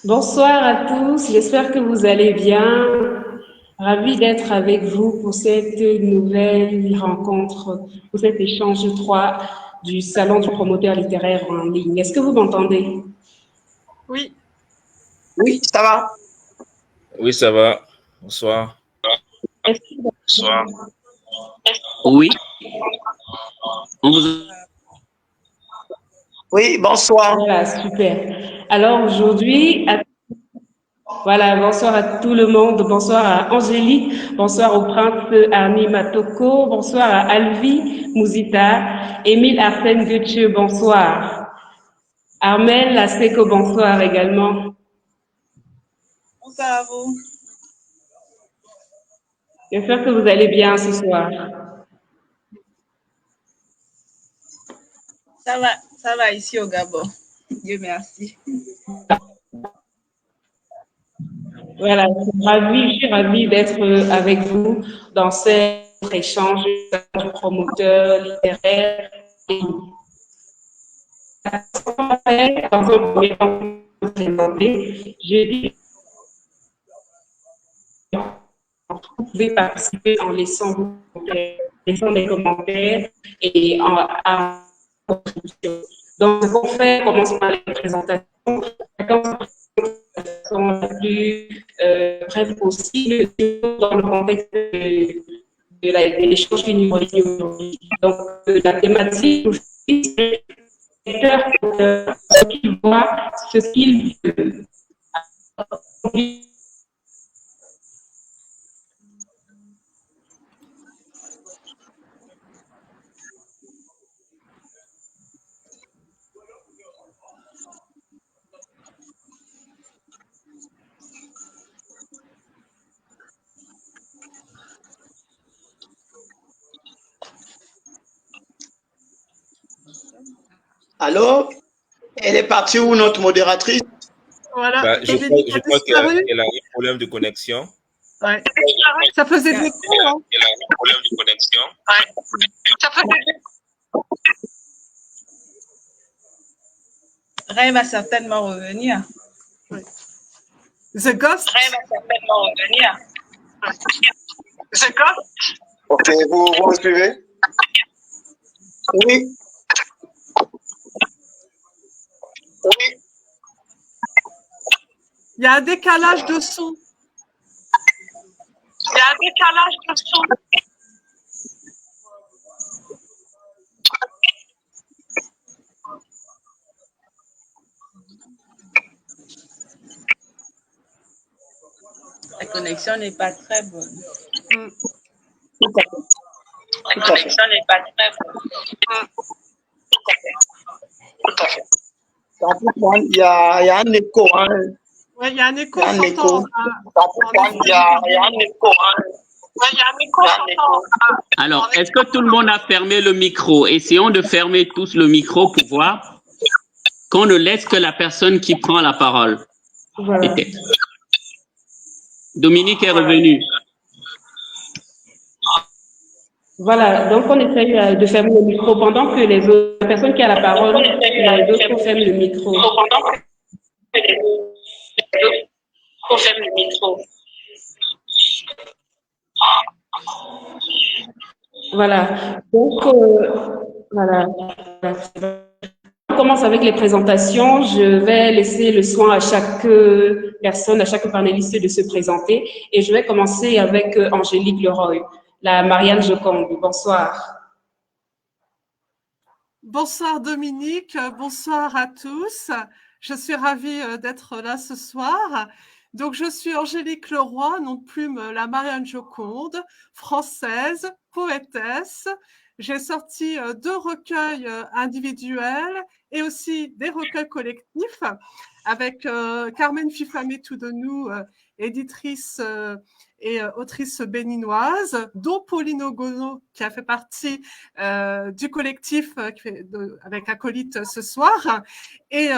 Bonsoir à tous, j'espère que vous allez bien. Ravi d'être avec vous pour cette nouvelle rencontre, pour cet échange 3 du Salon du promoteur littéraire en ligne. Est-ce que vous m'entendez? Oui. Oui, ça va. Oui, ça va. Bonsoir. Bonsoir. Oui. Oui, bonsoir. Voilà, super. Alors aujourd'hui, voilà, bonsoir à tout le monde, bonsoir à Angélique, bonsoir au prince Armi Matoko, bonsoir à Alvi Mouzita, Émile Arsène Goethe, bonsoir. Armel Laseko, bonsoir également. Bonsoir à vous. J'espère que vous allez bien ce soir. Ça va ici au Gabon. Dieu merci. Voilà, je suis ravie d'être avec vous dans cet échange du promoteur littéraire. Dans un premier temps, je dis vous pouvez participer en laissant des commentaires et en contribution. Donc, ce qu'on fait, on commence par les présentations. Chacun se présente de la façon la plus brève possible dans le contexte de l'échange du niveau aujourd'hui. Donc, la thématique aussi, c'est ce qu'il voit, ce qu'il veut. Allô? Elle est partie où, notre modératrice? Voilà. Bah, je crois qu'elle a un problème de connexion. Ouais. Ça faisait des coups, hein? Elle a un problème de connexion. Ouais. Ça faisait des coups. Ray va certainement revenir. Oui. The Ghost? Ray va certainement revenir. The Ghost? Ok, vous me suivez? Oui. Oui. Il y a un décalage de son. Il y a un décalage de son. La connexion n'est pas très bonne. La connexion n'est pas très bonne. Tout à fait. Il y a un écho. Hein. Oui, il y a un écho. Il y a un écho. Il y a un écho. Oui, il y a un écho. Alors, est-ce que tout le monde a fermé le micro? Essayons de fermer tous le micro pour voir qu'on ne laisse que la personne qui prend la parole. Voilà. Dominique est revenu. Voilà, donc on essaye de fermer le micro pendant que la personne qui a la parole, les autres ferment le micro. Pendant que les autres ferment le micro. Voilà, donc voilà. On commence avec les présentations. Je vais laisser le soin à chaque personne, à chaque panéliste de se présenter. Et je vais commencer avec Angélique Leroy, la Marianne Joconde. Bonsoir. Bonsoir Dominique, bonsoir à tous. Je suis ravie d'être là ce soir. Donc, je suis Angélique Leroy, nom de plume la Marianne Joconde, française, poétesse. J'ai sorti 2 recueils individuels et aussi des recueils collectifs avec Carmen Fifamé-Toudonou, éditrice et autrice béninoise, dont Pauline Ogono, qui a fait partie du collectif avec Acolyte ce soir, et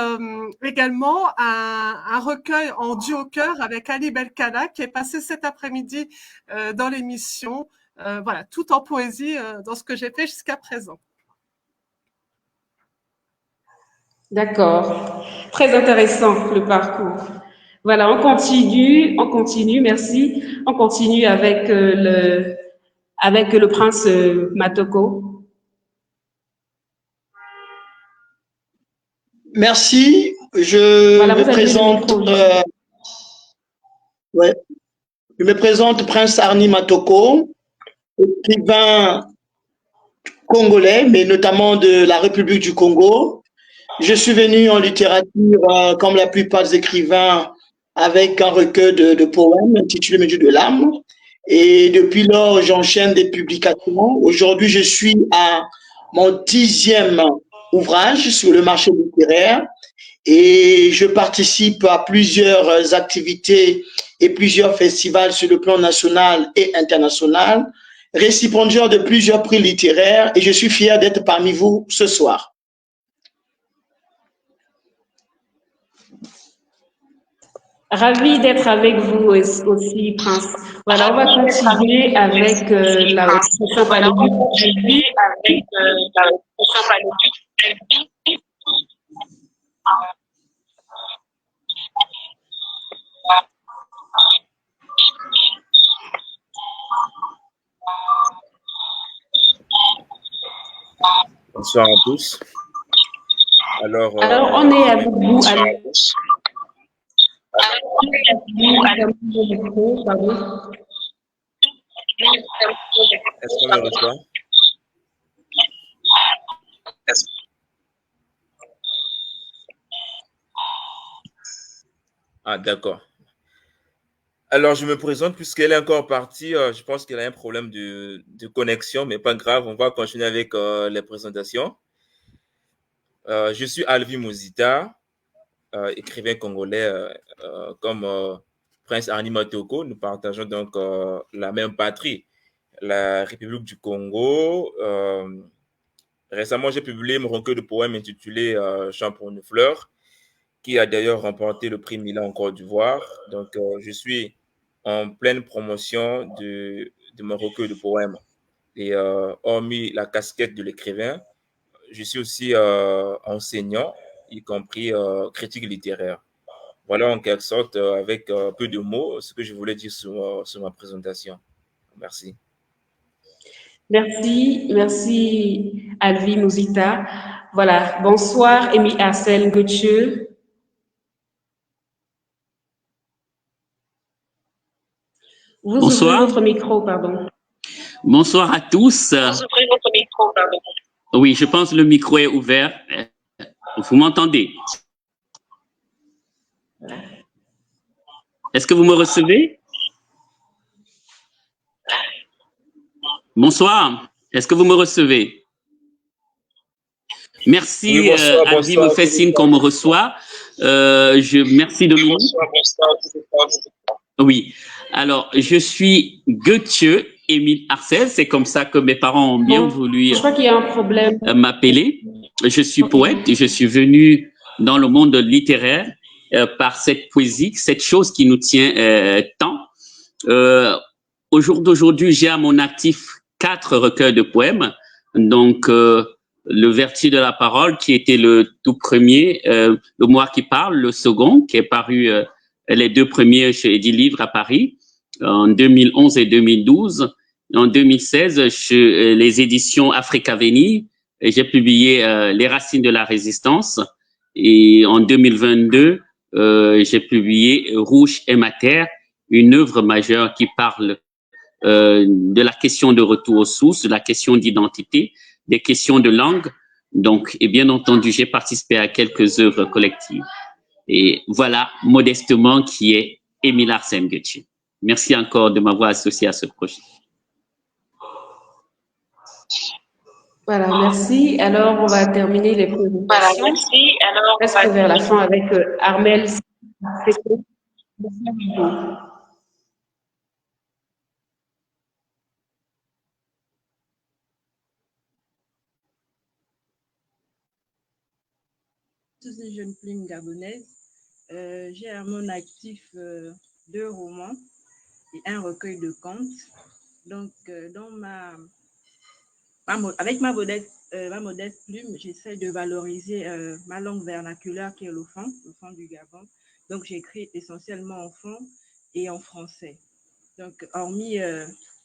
également un recueil en duo-chœur avec Ali Belkala, qui est passé cet après-midi dans l'émission. Voilà, tout en poésie dans ce que j'ai fait jusqu'à présent. D'accord. Très intéressant, le parcours. Voilà, on continue, merci. On continue avec le prince Matoko. Merci. Je Voilà, me vous avez le présente. micro. Ouais. Je me présente Prince Arni Matoko, écrivain congolais, mais notamment de la République du Congo. Je suis venu en littérature, comme la plupart des écrivains, avec un recueil de poèmes intitulé Mes dieux de l'âme. Et depuis lors, j'enchaîne des publications. Aujourd'hui, je suis à mon 10e ouvrage sur le marché littéraire et je participe à plusieurs activités et plusieurs festivals sur le plan national et international, récipiendaire de plusieurs prix littéraires et je suis fier d'être parmi vous ce soir. Ravi d'être avec vous aussi, Prince. Voilà, on va continuer avec la prochaine panélie. Bonsoir à tous. Alors, on est avec vous. Est-ce qu'on me reçoit? Ah, d'accord. Alors, je me présente puisqu'elle est encore partie. Je pense qu'elle a un problème de connexion, mais pas grave. On va continuer avec les présentations. Je suis Alvi Mouzita, écrivain congolais comme Prince Arni Matoko. Nous partageons donc la même patrie, la République du Congo. Récemment, j'ai publié mon recueil de poèmes intitulé Chant pour une fleur, qui a d'ailleurs remporté le prix Milan en Côte d'Ivoire. Donc, je suis en pleine promotion de mon recueil de poèmes. Et hormis la casquette de l'écrivain, je suis aussi enseignant, y compris critique littéraire. Voilà en quelque sorte, avec peu de mots, ce que je voulais dire sur ma présentation. Merci. Merci Alvi Mouzita. Voilà, bonsoir Amy Arsène Gauthieu. Vous ouvrez votre micro, pardon. Bonsoir à tous. Vous ouvrez votre micro, pardon. Oui, je pense que le micro est ouvert. Vous m'entendez? Est-ce que vous me recevez? Bonsoir. Est-ce que vous me recevez? Merci, oui, bonsoir, Alvi me fait signe qu'on me reçoit. Merci Dominique. Bonsoir. Oui, alors je suis Gauthieu Émile Arcel, c'est comme ça que mes parents ont bien voulu je crois qu'il y a un problème. M'appeler. Je suis poète et je suis venu dans le monde littéraire par cette poésie, cette chose qui nous tient tant. Au jour d'aujourd'hui, j'ai à mon actif 4 recueils de poèmes. Donc, Le Vertu de la parole, qui était le tout premier, Le Moi qui parle, le second, qui est paru les 2 premiers chez Eddy Livre à Paris, en 2011 et 2012. En 2016, chez les éditions Africaveni, j'ai publié Les Racines de la Résistance. Et en 2022, j'ai publié Rouge et ma terre, une œuvre majeure qui parle de la question de retour aux sources, de la question d'identité, des questions de langue. Donc, et bien entendu, j'ai participé à quelques œuvres collectives. Et voilà, modestement, qui est Émile Arsène Gauthieu. Merci encore de m'avoir associé à ce projet. Voilà, merci. Alors, on va terminer les présentations. Voilà, merci. Alors, presque vers la fin avec Armel. Je suis une jeune plume gabonaise. J'ai à mon actif 2 romans et un recueil de contes. Donc, avec ma modeste plume, j'essaie de valoriser ma langue vernaculaire qui est le fon du Gabon. Donc, j'écris essentiellement en fond et en français. Donc, hormis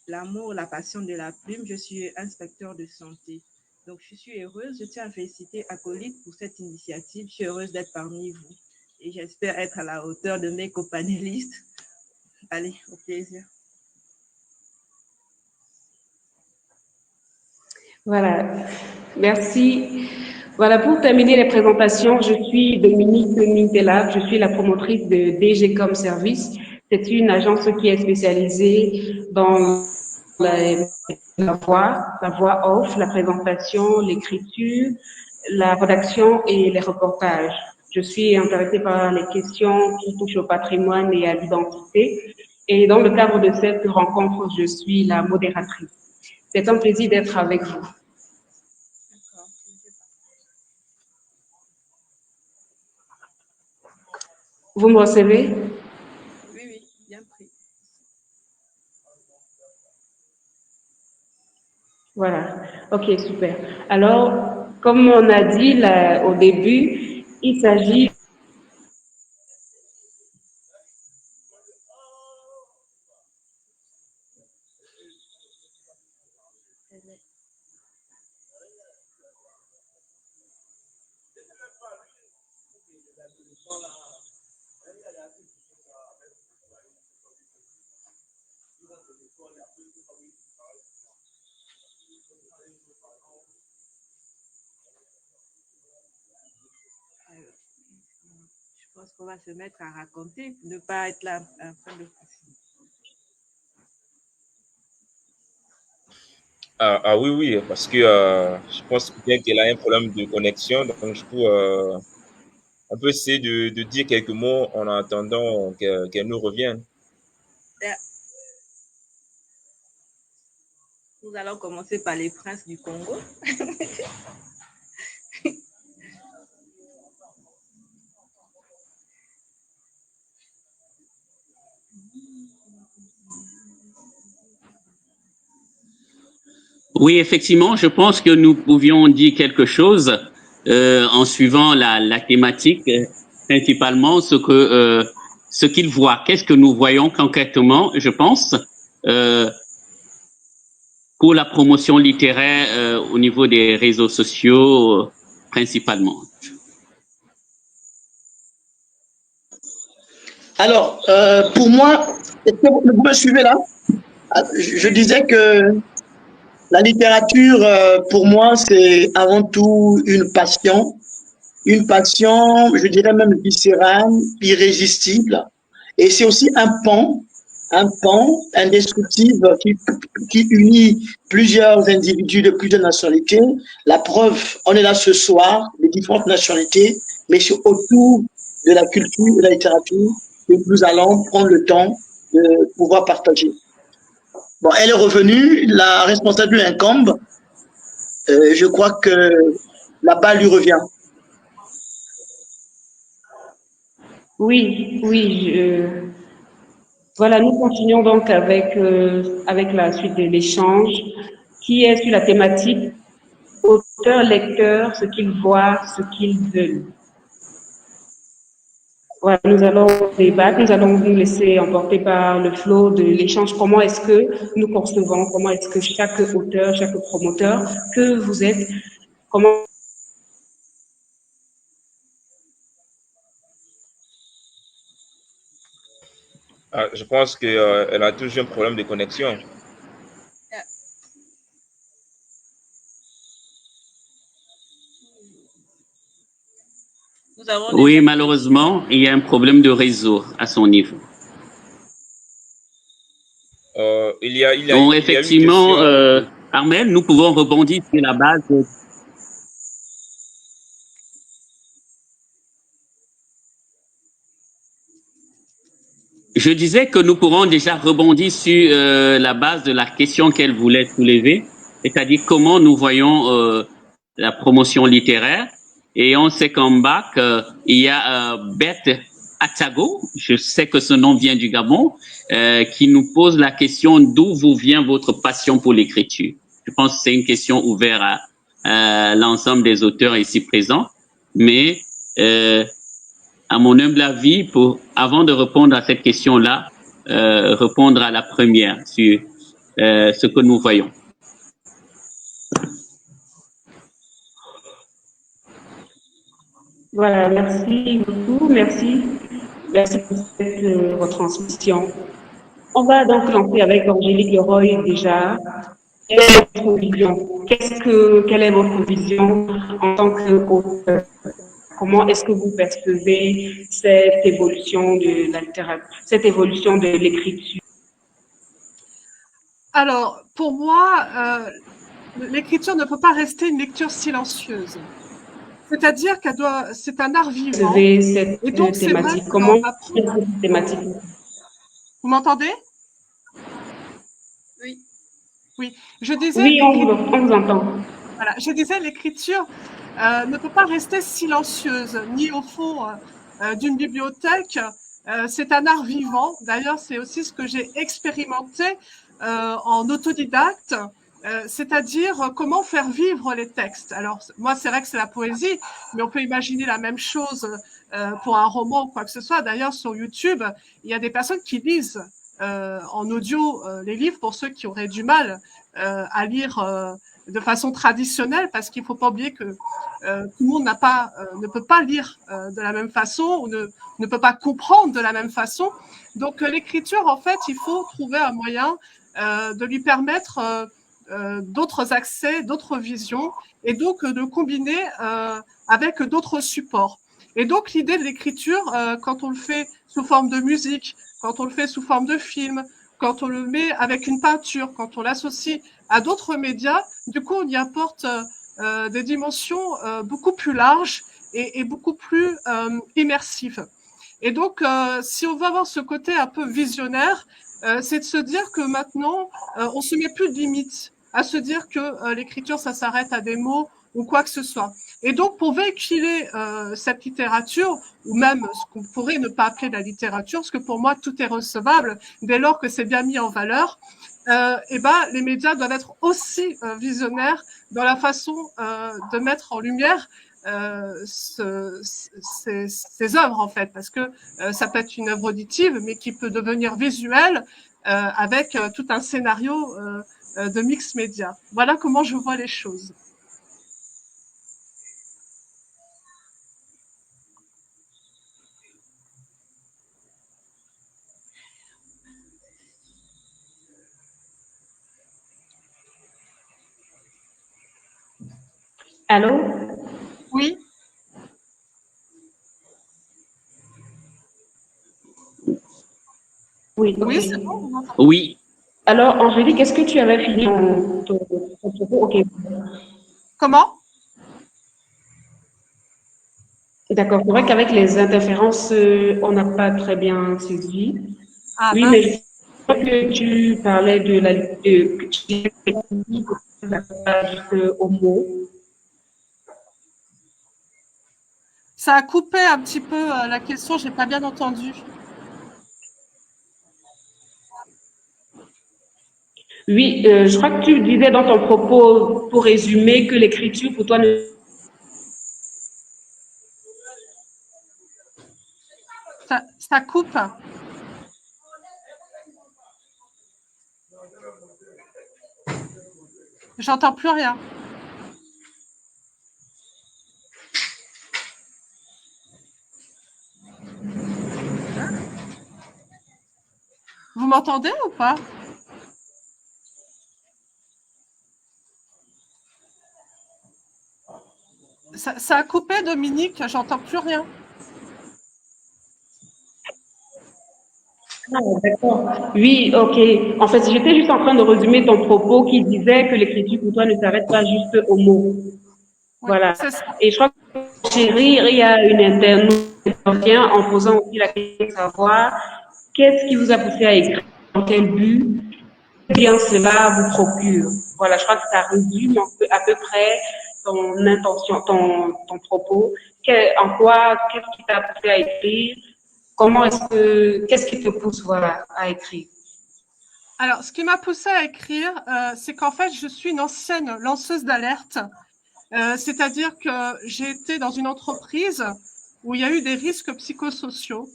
l'amour, la passion de la plume, je suis inspecteur de santé. Donc, je suis heureuse. Je tiens à féliciter Acolyte pour cette initiative. Je suis heureuse d'être parmi vous. Et j'espère être à la hauteur de mes copanélistes. Allez, au plaisir. Voilà, merci. Voilà, pour terminer les présentations, je suis Dominique Mintelab, je suis la promotrice de DGCOM Service. C'est une agence qui est spécialisée dans la voix off, la présentation, l'écriture, la rédaction et les reportages. Je suis intéressée par les questions qui touchent au patrimoine et à l'identité. Et dans le cadre de cette rencontre, je suis la modératrice. C'est un plaisir d'être avec vous. Vous me recevez? Oui, oui, bien pris. Voilà, ok, super. Alors, comme on a dit là, au début, il s'agit Je pense qu'on va se mettre à raconter, ne pas être là en train de passer. Ah oui, oui, parce que je pense bien qu'elle a un problème de connexion. Donc, du coup, on peut essayer de dire quelques mots en attendant qu'elle nous revienne. Nous allons commencer par les princes du Congo. Oui, effectivement, je pense que nous pouvions dire quelque chose en suivant la thématique, principalement ce qu'ils voient. Qu'est-ce que nous voyons concrètement, je pense, pour la promotion littéraire au niveau des réseaux sociaux, principalement. Alors, pour moi, est-ce que vous me suivez là? Je disais que la littérature, pour moi, c'est avant tout une passion, je dirais même viscérale, irrésistible. Et c'est aussi un pan indestructible qui unit plusieurs individus de plusieurs nationalités. La preuve, on est là ce soir, de différentes nationalités, mais c'est autour de la culture et de la littérature que nous allons prendre le temps de pouvoir partager. Bon, elle est revenue, la responsable lui incombe. Je crois que la balle lui revient. oui, voilà, nous continuons donc avec la suite de l'échange qui est sur la thématique auteur-lecteur, ce qu'ils voient, ce qu'ils veulent. Voilà, nous allons débattre, nous allons nous laisser emporter par le flot de l'échange. Comment est-ce que nous concevons, comment est-ce que chaque auteur, chaque promoteur que vous êtes, comment Je pense qu'elle a toujours un problème de connexion. Oui, malheureusement, il y a un problème de réseau à son niveau. Donc, effectivement, Armel, nous pouvons rebondir sur la base. Je disais que nous pourrons déjà rebondir sur la base de la question qu'elle voulait soulever, c'est-à-dire comment nous voyons la promotion littéraire. Et on sait qu'en bac, il y a Beth Atago, je sais que ce nom vient du Gabon, qui nous pose la question d'où vous vient votre passion pour l'écriture. Je pense que c'est une question ouverte à l'ensemble des auteurs ici présents, mais à mon humble avis, avant de répondre à cette question-là, répondre à la première sur ce que nous voyons. Voilà, merci beaucoup, merci pour cette retransmission. On va donc lancer avec Angélique Leroy déjà. Quelle est votre vision? Quelle est votre vision en tant qu'auteur? Comment est-ce que vous percevez cette évolution de la littérature, cette évolution de l'écriture? Alors, pour moi, l'écriture ne peut pas rester une lecture silencieuse. C'est-à-dire c'est un art vivant. Cette et donc, thématique, comment cette thématique? Vous m'entendez? Oui. Oui, je disais. Oui, on vous entend. Voilà, je disais, l'écriture ne peut pas rester silencieuse, ni au fond d'une bibliothèque. C'est un art vivant. D'ailleurs, c'est aussi ce que j'ai expérimenté en autodidacte, c'est-à-dire comment faire vivre les textes. Alors, moi, c'est vrai que c'est la poésie, mais on peut imaginer la même chose pour un roman ou quoi que ce soit. D'ailleurs, sur YouTube, il y a des personnes qui lisent en audio les livres pour ceux qui auraient du mal à lire de façon traditionnelle, parce qu'il ne faut pas oublier que tout le monde ne peut pas lire de la même façon ou ne peut pas comprendre de la même façon. Donc, l'écriture, en fait, il faut trouver un moyen de lui permettre d'autres accès, d'autres visions, et donc de combiner avec d'autres supports. Et donc, l'idée de l'écriture, quand on le fait sous forme de musique, quand on le fait sous forme de film, quand on le met avec une peinture, quand on l'associe à d'autres médias, du coup, on y apporte des dimensions beaucoup plus larges et beaucoup plus immersives. Et donc, si on veut avoir ce côté un peu visionnaire, c'est de se dire que maintenant, on se met plus de limites à se dire que l'écriture, ça s'arrête à des mots ou quoi que ce soit. Et donc, pour véhiculer cette littérature, ou même ce qu'on pourrait ne pas appeler la littérature, parce que pour moi, tout est recevable dès lors que c'est bien mis en valeur, et ben, les médias doivent être aussi visionnaires dans la façon de mettre en lumière ces œuvres, en fait, parce que ça peut être une œuvre auditive, mais qui peut devenir visuelle avec tout un scénario de mix média. Voilà comment je vois les choses. Allô? Oui. Oui, oui, c'est bon. Oui. Alors, Angélique, est-ce que tu avais fini ton propos? Ok. Comment? D'accord. C'est vrai qu'avec les interférences, on n'a pas très bien saisi. Ah, oui, mince. mais je crois que tu parlais de que tu disais au mot. Ça a coupé un petit peu la question, j'ai pas bien entendu. Oui, je crois que tu disais dans ton propos, pour résumer, que l'écriture pour toi ne... Ça coupe. J'entends plus rien. Vous m'entendez ou pas? Ça a coupé, Dominique, j'entends plus rien. Ah, d'accord. Oui, ok. En fait, j'étais juste en train de résumer ton propos qui disait que l'écriture pour toi ne s'arrête pas juste aux mots. Oui, voilà. C'est ça. Et je crois que chez Rire, il y a une internaute qui revient en posant aussi la question de savoir qu'est-ce qui vous a poussé à écrire, dans quel but, bien cela vous procure. Voilà, je crois que ça résume à peu près ton intention, ton propos. Qu'est-ce qui t'a poussé à écrire? Qu'est-ce qui te pousse, voilà, à écrire? Alors, ce qui m'a poussée à écrire, c'est qu'en fait, je suis une ancienne lanceuse d'alerte. C'est-à-dire que j'ai été dans une entreprise où il y a eu des risques psychosociaux.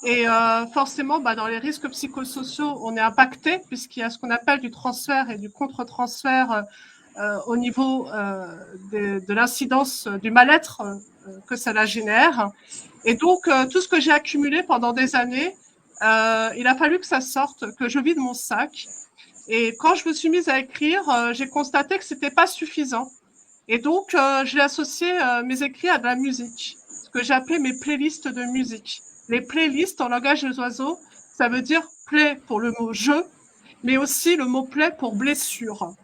Et forcément, dans les risques psychosociaux, on est impacté puisqu'il y a ce qu'on appelle du transfert et du contre-transfert au niveau de l'incidence du mal-être que cela génère. Et donc, tout ce que j'ai accumulé pendant des années, il a fallu que ça sorte, que je vide mon sac. Et quand je me suis mise à écrire, j'ai constaté que c'était pas suffisant. Et donc, j'ai associé mes écrits à de la musique, ce que j'ai appelé mes playlists de musique. Les playlists en langage des oiseaux, ça veut dire play pour le mot jeu, mais aussi le mot play pour blessure.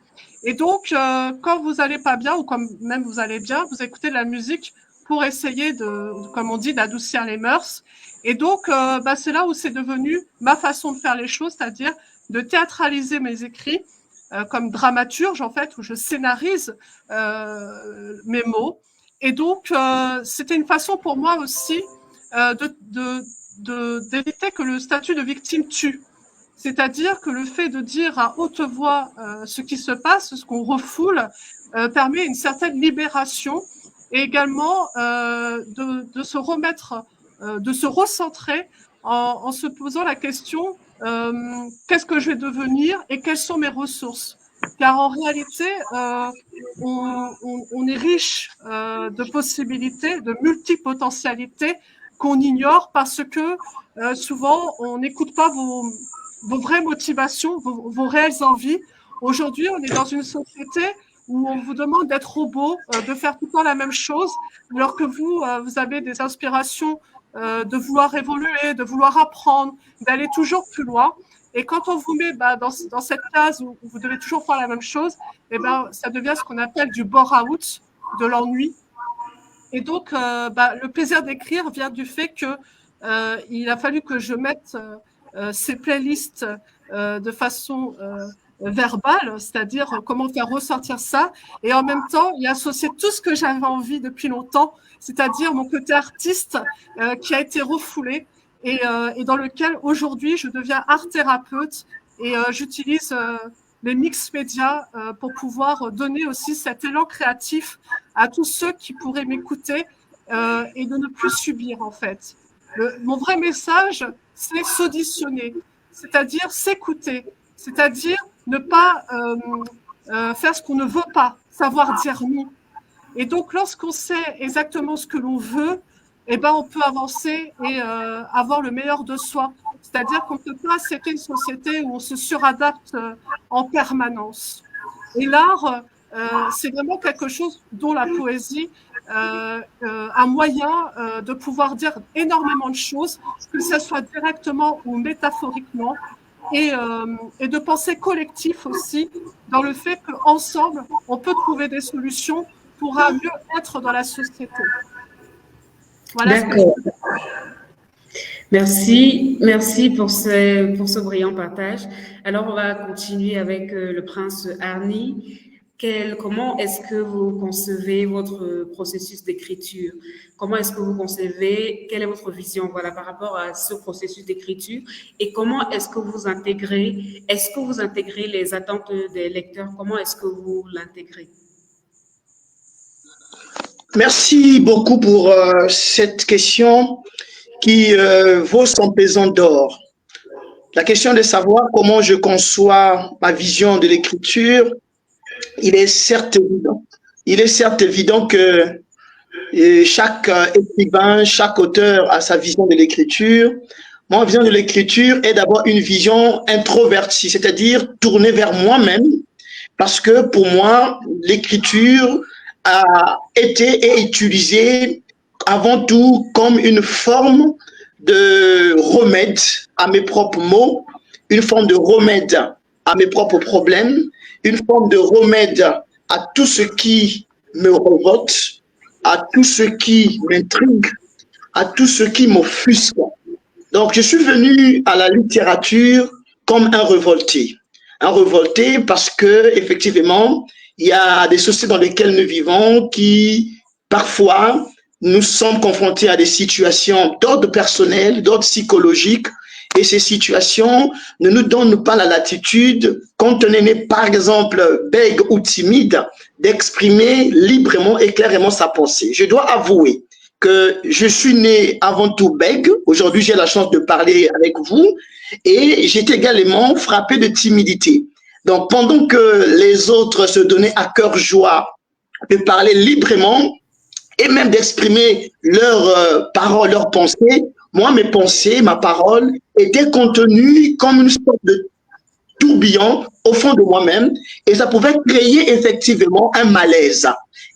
Et donc, quand vous allez pas bien ou quand même vous allez bien, vous écoutez de la musique pour essayer de, comme on dit, d'adoucir les mœurs. Et donc, c'est là où c'est devenu ma façon de faire les choses, c'est-à-dire de théâtraliser mes écrits comme dramaturge, en fait, où je scénarise mes mots. Et donc, c'était une façon pour moi aussi d'éviter que le statut de victime tue. C'est-à-dire que le fait de dire à haute voix ce qui se passe, ce qu'on refoule, permet une certaine libération et également de se remettre, de se recentrer en se posant la question qu'est-ce que je vais devenir et quelles sont mes ressources. Car en réalité, on est riche de possibilités, de multipotentialités qu'on ignore parce que souvent on n'écoute pas vos vraies motivations, vos réelles envies. Aujourd'hui, on est dans une société où on vous demande d'être robot, de faire tout le temps la même chose, alors que vous avez des inspirations de vouloir évoluer, de vouloir apprendre, d'aller toujours plus loin. Et quand on vous met dans cette case où vous devez toujours faire la même chose, ça devient ce qu'on appelle du bore-out, de l'ennui. Et donc, le plaisir d'écrire vient du fait que il a fallu que je mette ces playlists de façon verbale, c'est-à-dire comment faire ressortir ça, et en même temps, y associer tout ce que j'avais envie depuis longtemps, c'est-à-dire mon côté artiste qui a été refoulé et dans lequel aujourd'hui je deviens art thérapeute et j'utilise les mix médias pour pouvoir donner aussi cet élan créatif à tous ceux qui pourraient m'écouter et de ne plus subir en fait. Mon vrai message, c'est s'auditionner, c'est-à-dire s'écouter, c'est-à-dire ne pas faire ce qu'on ne veut pas, savoir dire non. Et donc, lorsqu'on sait exactement ce que l'on veut, on peut avancer et avoir le meilleur de soi. C'est-à-dire qu'on ne peut pas accepter une société où on se suradapte en permanence. Et l'art, c'est vraiment quelque chose dont la poésie un moyen de pouvoir dire énormément de choses, que ce soit directement ou métaphoriquement, et de penser collectif aussi, dans le fait qu'ensemble, on peut trouver des solutions pour un mieux-être dans la société. Voilà. D'accord. Merci pour ce brillant partage. Alors, on va continuer avec le prince Arni. Comment est-ce que vous concevez votre processus d'écriture? Comment est-ce que vous concevez, quelle est votre vision par rapport à ce processus d'écriture et comment est-ce que vous intégrez les attentes des lecteurs? Comment est-ce que vous l'intégrez? Merci beaucoup pour cette question qui vaut son pesant d'or. La question de savoir comment je conçois ma vision de l'écriture, il est certes évident que chaque écrivain, chaque auteur a sa vision de l'écriture. Mon vision de l'écriture est d'abord une vision introvertie, c'est-à-dire tournée vers moi-même, parce que pour moi, l'écriture a été et est utilisée avant tout comme une forme de remède à mes propres maux, une forme de remède à mes propres problèmes, une forme de remède à tout ce qui me révolte, à tout ce qui m'intrigue, à tout ce qui m'offusque. Donc, je suis venu à la littérature comme un révolté parce que, effectivement, il y a des sociétés dans lesquelles nous vivons qui, parfois, nous sommes confrontés à des situations d'ordre personnel, d'ordre psychologique, et ces situations ne nous donnent pas la latitude, quand on est, par exemple, bègue ou timide, d'exprimer librement et clairement sa pensée. Je dois avouer que je suis né avant tout bègue. Aujourd'hui, j'ai la chance de parler avec vous et j'étais également frappé de timidité. Donc, pendant que les autres se donnaient à cœur joie de parler librement et même d'exprimer leurs paroles, leurs pensées, moi, mes pensées, ma parole étaient contenues comme une sorte de tourbillon au fond de moi-même et ça pouvait créer effectivement un malaise.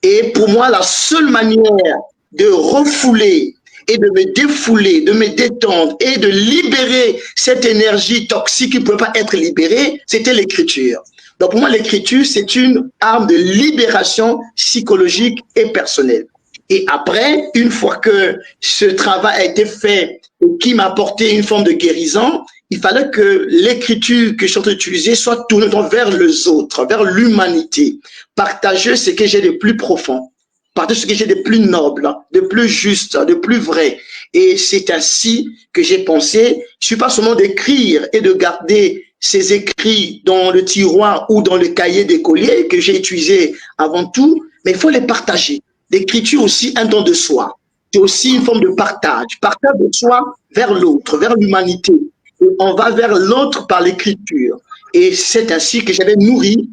Et pour moi, la seule manière de refouler et de me défouler, de me détendre et de libérer cette énergie toxique qui ne peut pas être libérée, c'était l'écriture. Donc pour moi, l'écriture, c'est une arme de libération psychologique et personnelle. Et après, une fois que ce travail a été fait et qui m'a apporté une forme de guérison, il fallait que l'écriture que je suis en train d'utiliser soit tournée vers les autres, vers l'humanité. Partager ce que j'ai de plus profond, partager ce que j'ai de plus noble, de plus juste, de plus vrai. Et c'est ainsi que j'ai pensé. Je suis pas seulement d'écrire et de garder ces écrits dans le tiroir ou dans le cahier d'écolier que j'ai utilisé avant tout, mais il faut les partager. L'écriture aussi un don de soi. C'est aussi une forme de partage. Partage de soi vers l'autre, vers l'humanité. Et on va vers l'autre par l'écriture. Et c'est ainsi que j'avais nourri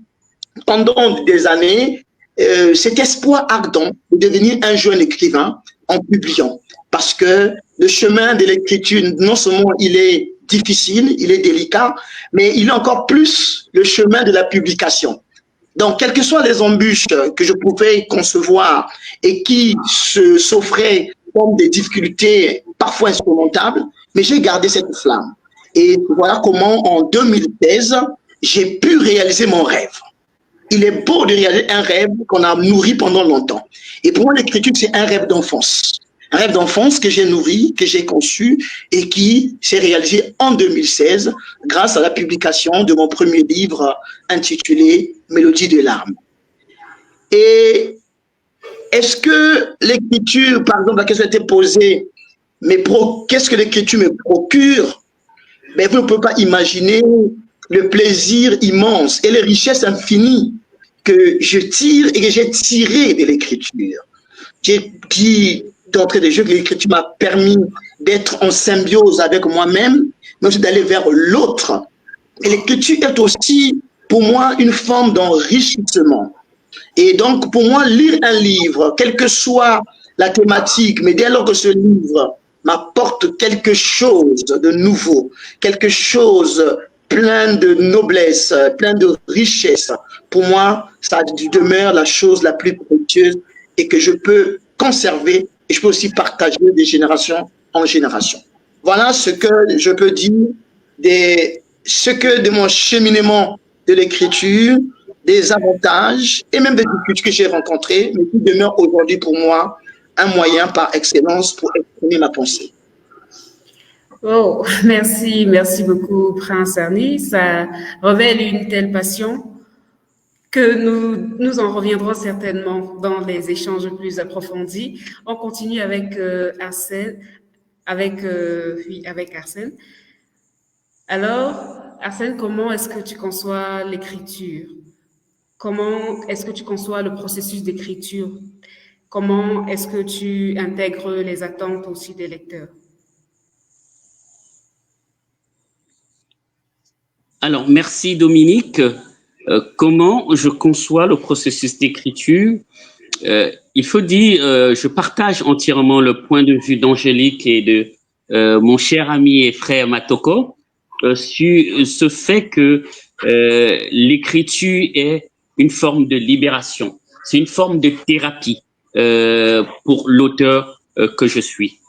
pendant des années cet espoir ardent de devenir un jeune écrivain en publiant. Parce que le chemin de l'écriture, non seulement il est difficile, il est délicat, mais il est encore plus le chemin de la publication. Donc, quelles que soient les embûches que je pouvais concevoir et qui s'offraient comme des difficultés parfois insurmontables, mais j'ai gardé cette flamme. Et voilà comment, en 2016, j'ai pu réaliser mon rêve. Il est beau de réaliser un rêve qu'on a nourri pendant longtemps. Et pour moi, l'écriture, c'est un rêve d'enfance. Un rêve d'enfance que j'ai nourri, que j'ai conçu et qui s'est réalisé en 2016 grâce à la publication de mon premier livre intitulé Mélodie de larmes. Et est-ce que l'écriture, par exemple, la question a été posée, mais qu'est-ce que l'écriture me procure? Mais vous ne pouvez pas imaginer le plaisir immense et les richesses infinies que je tire et que j'ai tiré de l'écriture. J'ai dit d'entrée de jeu que l'écriture m'a permis d'être en symbiose avec moi-même, mais aussi d'aller vers l'autre. Et l'écriture est aussi, pour moi, une forme d'enrichissement. Et donc, pour moi, lire un livre, quelle que soit la thématique, mais dès lors que ce livre m'apporte quelque chose de nouveau, quelque chose plein de noblesse, plein de richesse, pour moi, ça demeure la chose la plus précieuse et que je peux conserver et je peux aussi partager de génération en génération. Voilà ce que je peux dire de mon cheminement de l'écriture, des avantages et même des difficultés que j'ai rencontrées, mais qui demeurent aujourd'hui pour moi un moyen par excellence pour exprimer ma pensée. Oh, merci beaucoup, Prince Arny. Ça révèle une telle passion que nous en reviendrons certainement dans les échanges plus approfondis. On continue avec Arsène, avec Arsène. Alors, Arsène, comment est-ce que tu conçois l'écriture? Comment est-ce que tu conçois le processus d'écriture? Comment est-ce que tu intègres les attentes aussi des lecteurs? Alors, merci Dominique. Comment je conçois le processus d'écriture? Il faut dire, je partage entièrement le point de vue d'Angélique et de mon cher ami et frère Matoko sur ce fait que l'écriture est une forme de libération. C'est une forme de thérapie pour l'auteur que je suis.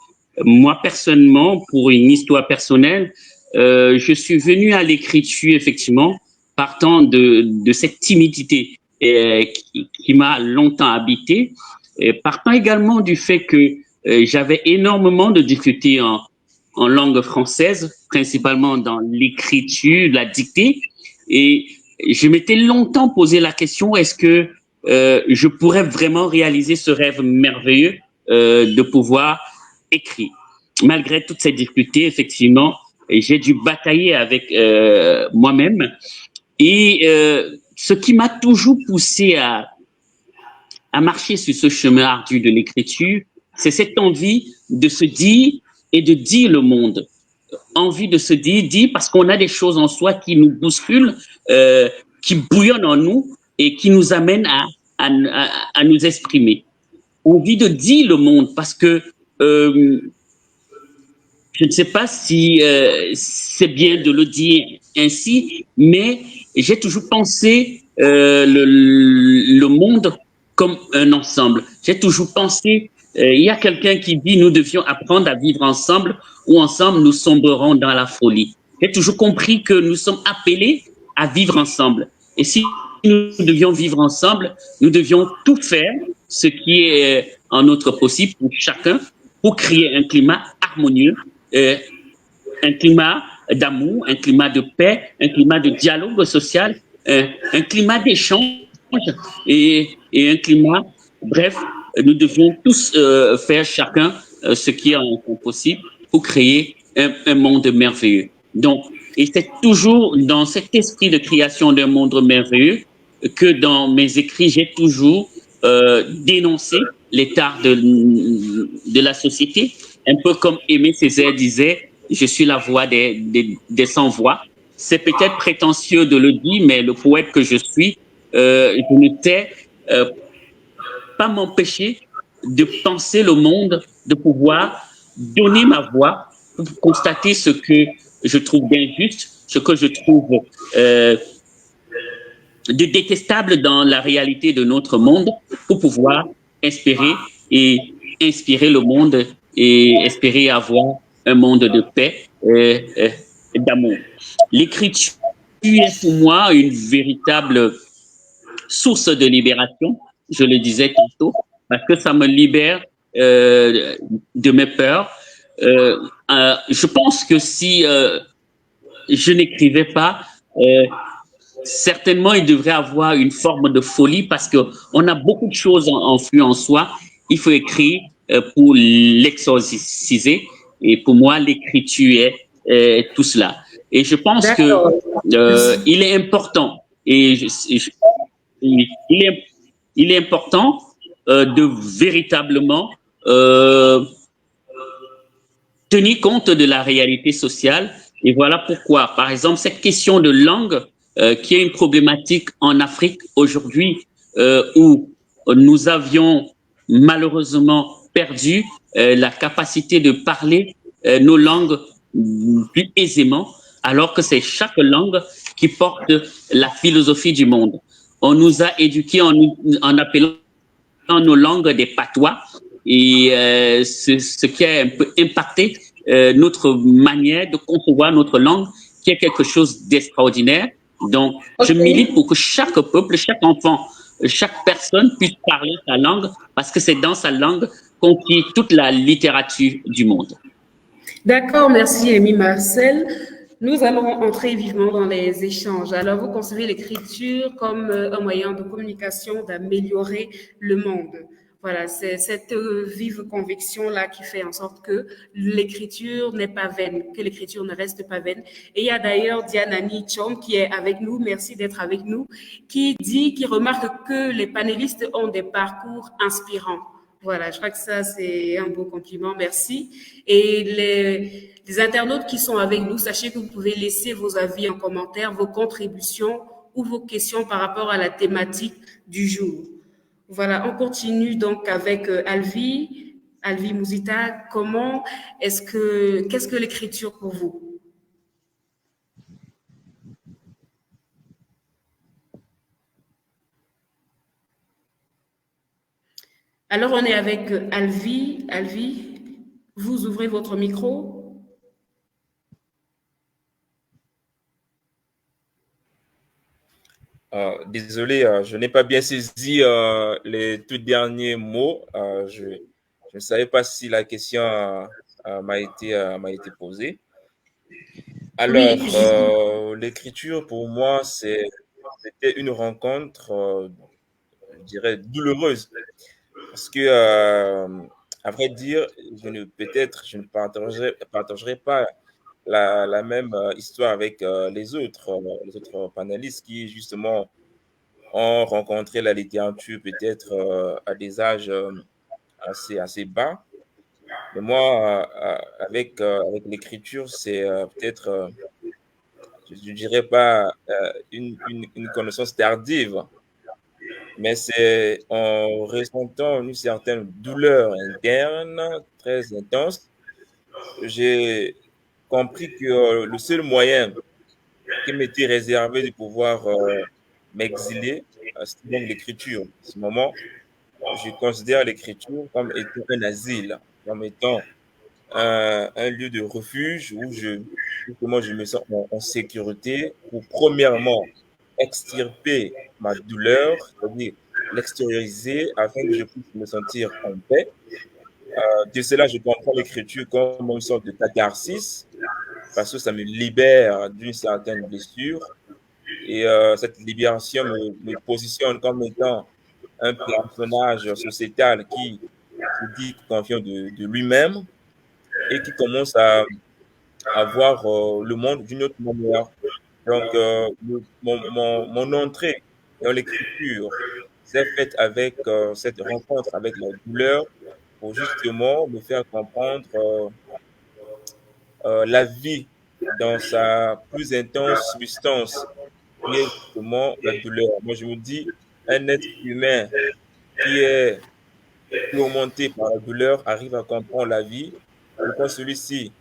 Moi, personnellement, pour une histoire personnelle, je suis venu à l'écriture, effectivement, partant de cette timidité qui m'a longtemps habité, et partant également du fait que j'avais énormément de difficultés en langue française, principalement dans l'écriture, la dictée, et je m'étais longtemps posé la question, est-ce que je pourrais vraiment réaliser ce rêve merveilleux de pouvoir écrire? Malgré toutes ces difficultés, effectivement, j'ai dû batailler avec moi-même. Et ce qui m'a toujours poussé à marcher sur ce chemin ardu de l'écriture, c'est cette envie de se dire et de dire le monde. Envie de se dire parce qu'on a des choses en soi qui nous bousculent, qui bouillonnent en nous et qui nous amènent à nous exprimer. Envie de dire le monde parce que je ne sais pas si c'est bien de le dire ainsi, mais j'ai toujours pensé le monde comme un ensemble. J'ai toujours pensé, il y a quelqu'un qui dit nous devions apprendre à vivre ensemble ou ensemble nous sombrerons dans la folie. J'ai toujours compris que nous sommes appelés à vivre ensemble. Et si nous devions vivre ensemble, nous devions tout faire, ce qui est en notre possible pour chacun, pour créer un climat harmonieux, un climat d'amour, un climat de paix, un climat de dialogue social, un climat d'échange et un climat, bref, nous devons tous faire chacun ce qui est en possible pour créer un monde merveilleux. Donc, et c'est toujours dans cet esprit de création d'un monde merveilleux que dans mes écrits, j'ai toujours dénoncé l'état de la société, un peu comme Aimé Césaire disait, je suis la voix des sans-voix. C'est peut-être prétentieux de le dire, mais le poète que je suis, je ne sais pas m'empêcher de penser le monde, de pouvoir donner ma voix pour constater ce que je trouve d'injuste, ce que je trouve de détestable dans la réalité de notre monde, pour pouvoir espérer et inspirer le monde et espérer avoir un monde de paix et d'amour. L'écriture est pour moi une véritable source de libération, je le disais tantôt, parce que ça me libère de mes peurs. Je pense que si je n'écrivais pas, certainement il devrait avoir une forme de folie parce qu'on a beaucoup de choses en flux en soi. Il faut écrire pour l'exorciser. Et pour moi, l'écriture est tout cela. Et je pense que il est important. Il est important de véritablement tenir compte de la réalité sociale. Et voilà pourquoi, par exemple, cette question de langue, qui est une problématique en Afrique aujourd'hui, où nous avions malheureusement perdu la capacité de parler nos langues plus aisément, alors que c'est chaque langue qui porte la philosophie du monde. On nous a éduqués en appelant nos langues des patois, et ce qui a un peu impacté notre manière de concevoir notre langue, qui est quelque chose d'extraordinaire. Donc, je milite pour que chaque peuple, chaque enfant, chaque personne puisse parler sa langue, parce que c'est dans sa langue qu'on tire toute la littérature du monde. D'accord, merci Amy Marcel. Nous allons entrer vivement dans les échanges. Alors, vous concevez l'écriture comme un moyen de communication, d'améliorer le monde. Voilà, c'est cette vive conviction-là qui fait en sorte que l'écriture n'est pas vaine, que l'écriture ne reste pas vaine. Et il y a d'ailleurs Dianani Chom qui est avec nous, merci d'être avec nous, qui remarque que les panélistes ont des parcours inspirants. Voilà, je crois que ça, c'est un beau compliment, merci. Et les internautes qui sont avec nous, sachez que vous pouvez laisser vos avis en commentaire, vos contributions ou vos questions par rapport à la thématique du jour. Voilà, on continue donc avec Alvi Mouzita. Qu'est-ce que l'écriture pour vous? Alors, on est avec Alvi. Alvi, vous ouvrez votre micro. Désolé, je n'ai pas bien saisi les tout derniers mots. Je ne savais pas si la question m'a été posée. Alors, oui. L'écriture, pour moi, c'était une rencontre, je dirais, douloureuse. Parce que, à vrai dire, peut-être je ne partagerai pas la même histoire avec les autres panélistes qui, justement, ont rencontré la littérature peut-être à des âges assez bas. Mais moi, avec l'écriture, c'est peut-être, je ne dirais pas une connaissance tardive, mais c'est en ressentant une certaine douleur interne très intense, j'ai compris que le seul moyen qui m'était réservé de pouvoir m'exiler, c'était donc l'écriture. À ce moment, je considère l'écriture comme étant un asile, comme étant un lieu de refuge où moi je me sens en sécurité pour premièrement extirper ma douleur, c'est-à-dire l'extérioriser afin que je puisse me sentir en paix. De cela, je comprends l'écriture comme une sorte de catharsis parce que ça me libère d'une certaine blessure et cette libération me positionne comme étant un personnage sociétal qui se dit confiant de lui-même et qui commence à voir le monde d'une autre manière. Donc, mon entrée dans l'écriture s'est faite avec cette rencontre avec la douleur pour justement me faire comprendre la vie dans sa plus intense substance, qui est justement la douleur. Moi, je me dis, un être humain qui est tourmenté par la douleur arrive à comprendre la vie. Et quand celui-ci